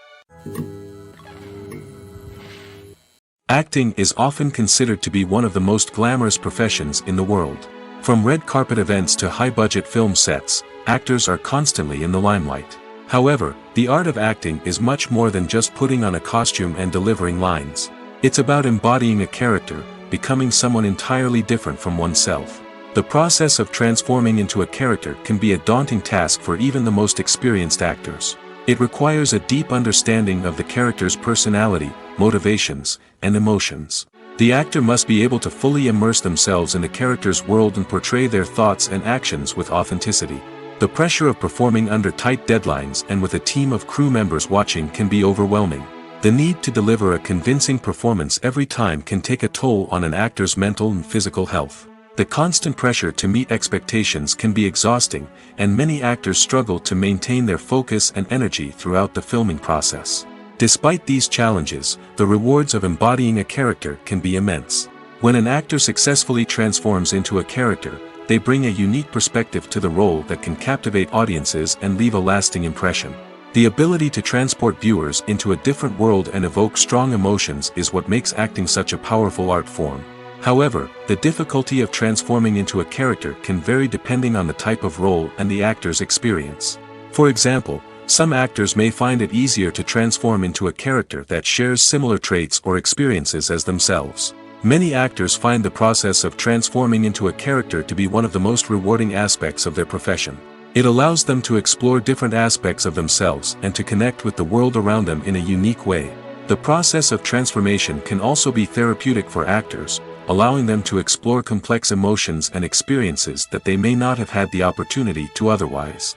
Acting is often considered to be one of the most glamorous professions in the world. From red carpet events to high-budget film sets, actors are constantly in the limelight. However, the art of acting is much more than just putting on a costume and delivering lines. It's about embodying a character, becoming someone entirely different from oneself. The process of transforming into a character can be a daunting task for even the most experienced actors. It requires a deep understanding of the character's personality, motivations, and emotions. The actor must be able to fully immerse themselves in the character's world and portray their thoughts and actions with authenticity. The pressure of performing under tight deadlines and with a team of crew members watching can be overwhelming. The need to deliver a convincing performance every time can take a toll on an actor's mental and physical health. The constant pressure to meet expectations can be exhausting, and many actors struggle to maintain their focus and energy throughout the filming process. Despite these challenges, the rewards of embodying a character can be immense. When an actor successfully transforms into a character, they bring a unique perspective to the role that can captivate audiences and leave a lasting impression. The ability to transport viewers into a different world and evoke strong emotions is what makes acting such a powerful art form. However, the difficulty of transforming into a character can vary depending on the type of role and the actor's experience. For example, some actors may find it easier to transform into a character that shares similar traits or experiences as themselves. Many actors find the process of transforming into a character to be one of the most rewarding aspects of their profession. It allows them to explore different aspects of themselves and to connect with the world around them in a unique way. The process of transformation can also be therapeutic for actors, allowing them to explore complex emotions and experiences that they may not have had the opportunity to otherwise.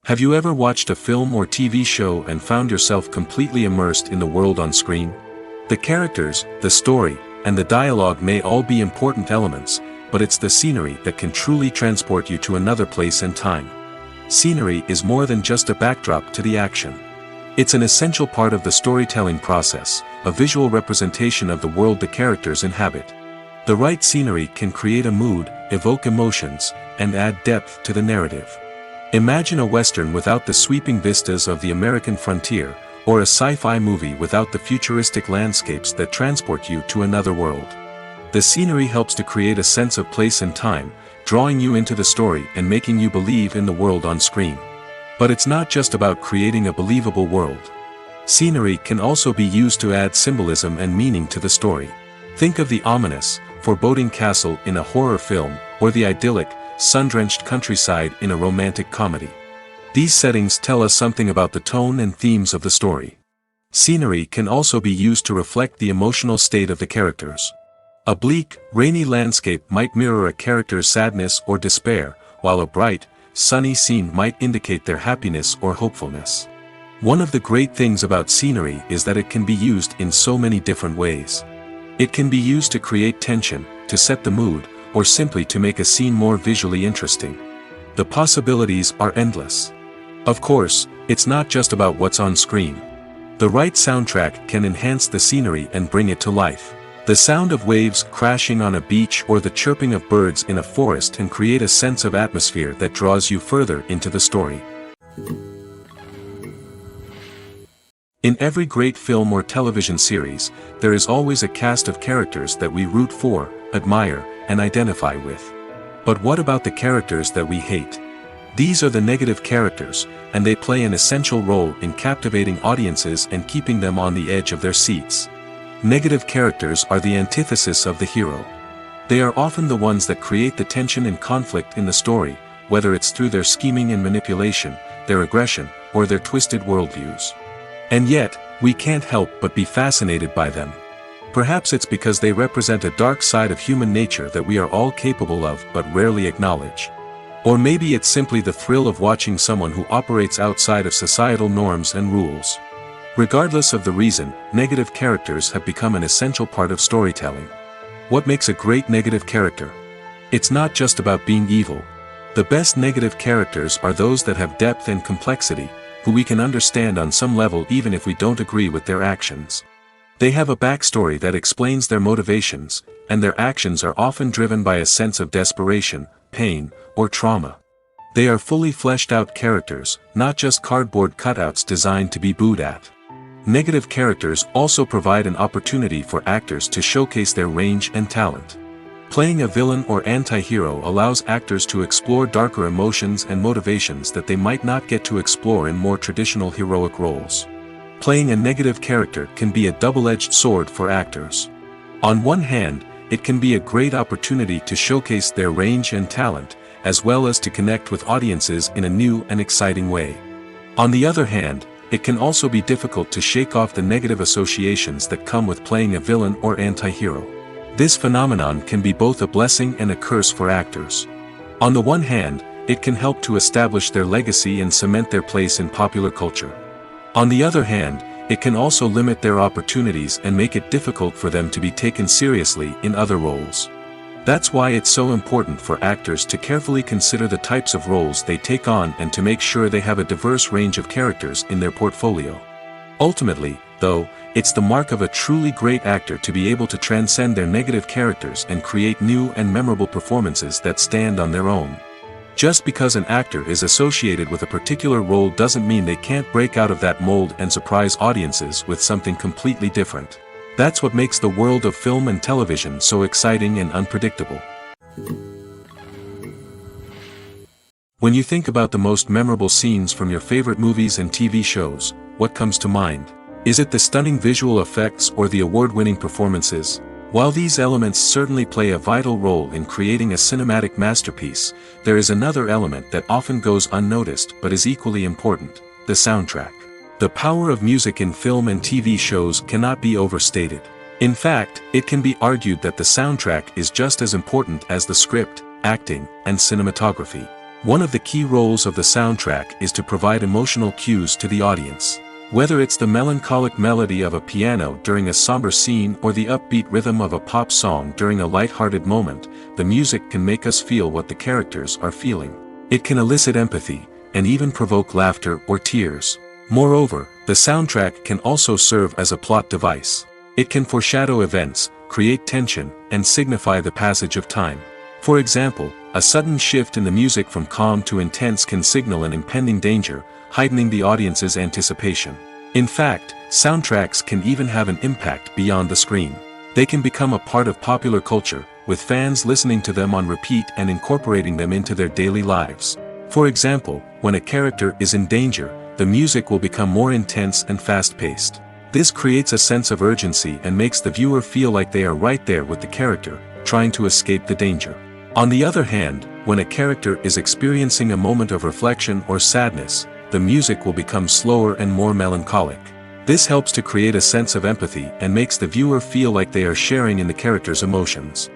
Have you ever watched a film or TV show and found yourself completely immersed in the world on screen? The characters, the story, and the dialogue may all be important elements, but it's the scenery that can truly transport you to another place and time. Scenery is more than just a backdrop to the action. It's an essential part of the storytelling process, a visual representation of the world the characters inhabit. The right scenery can create a mood, evoke emotions, and add depth to the narrative. Imagine a Western without the sweeping vistas of the American frontier, or a sci-fi movie without the futuristic landscapes that transport you to another world. The scenery helps to create a sense of place and time, drawing you into the story and making you believe in the world on screen. But it's not just about creating a believable world. Scenery can also be used to add symbolism and meaning to the story. Think of the ominous, foreboding castle in a horror film, or the idyllic, sun-drenched countryside in a romantic comedy. These settings tell us something about the tone and themes of the story. Scenery can also be used to reflect the emotional state of the characters. A bleak, rainy landscape might mirror a character's sadness or despair, while a bright, sunny scene might indicate their happiness or hopefulness. One of the great things about scenery is that it can be used in so many different ways. It can be used to create tension, to set the mood, or simply to make a scene more visually interesting. The possibilities are endless. Of course, it's not just about what's on screen. The right soundtrack can enhance the scenery and bring it to life. The sound of waves crashing on a beach or the chirping of birds in a forest can create a sense of atmosphere that draws you further into the story. In every great film or television series, there is always a cast of characters that we root for, admire, and identify with. But what about the characters that we hate? These are the negative characters, and they play an essential role in captivating audiences and keeping them on the edge of their seats. Negative characters are the antithesis of the hero. They are often the ones that create the tension and conflict in the story, whether it's through their scheming and manipulation, their aggression, or their twisted worldviews. And yet, we can't help but be fascinated by them. Perhaps it's because they represent a dark side of human nature that we are all capable of but rarely acknowledge. Or maybe it's simply the thrill of watching someone who operates outside of societal norms and rules. Regardless of the reason, negative characters have become an essential part of storytelling. What makes a great negative character? It's not just about being evil. The best negative characters are those that have depth and complexity, who we can understand on some level even if we don't agree with their actions. They have a backstory that explains their motivations, and their actions are often driven by a sense of desperation, pain, or trauma. They are fully fleshed out characters, not just cardboard cutouts designed to be booed at. Negative characters also provide an opportunity for actors to showcase their range and talent. Playing a villain or anti-hero allows actors to explore darker emotions and motivations that they might not get to explore in more traditional heroic roles. Playing a negative character can be a double-edged sword for actors. On one hand, it can be a great opportunity to showcase their range and talent, as well as to connect with audiences in a new and exciting way. On the other hand, it can also be difficult to shake off the negative associations that come with playing a villain or anti-hero. This phenomenon can be both a blessing and a curse for actors. On the one hand, it can help to establish their legacy and cement their place in popular culture. On the other hand, it can also limit their opportunities and make it difficult for them to be taken seriously in other roles. That's why it's so important for actors to carefully consider the types of roles they take on and to make sure they have a diverse range of characters in their portfolio. Ultimately, though, it's the mark of a truly great actor to be able to transcend their negative characters and create new and memorable performances that stand on their own. Just because an actor is associated with a particular role doesn't mean they can't break out of that mold and surprise audiences with something completely different. That's what makes the world of film and television so exciting and unpredictable. When you think about the most memorable scenes from your favorite movies and TV shows, what comes to mind? Is it the stunning visual effects or the award-winning performances? While these elements certainly play a vital role in creating a cinematic masterpiece, there is another element that often goes unnoticed but is equally important: the soundtrack. The power of music in film and TV shows cannot be overstated. In fact, it can be argued that the soundtrack is just as important as the script, acting, and cinematography. One of the key roles of the soundtrack is to provide emotional cues to the audience. Whether it's the melancholic melody of a piano during a somber scene or the upbeat rhythm of a pop song during a light-hearted moment, the music can make us feel what the characters are feeling. It can elicit empathy, and even provoke laughter or tears. Moreover, the soundtrack can also serve as a plot device. It can foreshadow events, create tension, and signify the passage of time. For example, a sudden shift in the music from calm to intense can signal an impending danger, heightening the audience's anticipation. In fact, soundtracks can even have an impact beyond the screen. They can become a part of popular culture, with fans listening to them on repeat and incorporating them into their daily lives. For example, when a character is in danger, the music will become more intense and fast-paced. This creates a sense of urgency and makes the viewer feel like they are right there with the character, trying to escape the danger. On the other hand, when a character is experiencing a moment of reflection or sadness, the music will become slower and more melancholic. This helps to create a sense of empathy and makes the viewer feel like they are sharing in the character's emotions.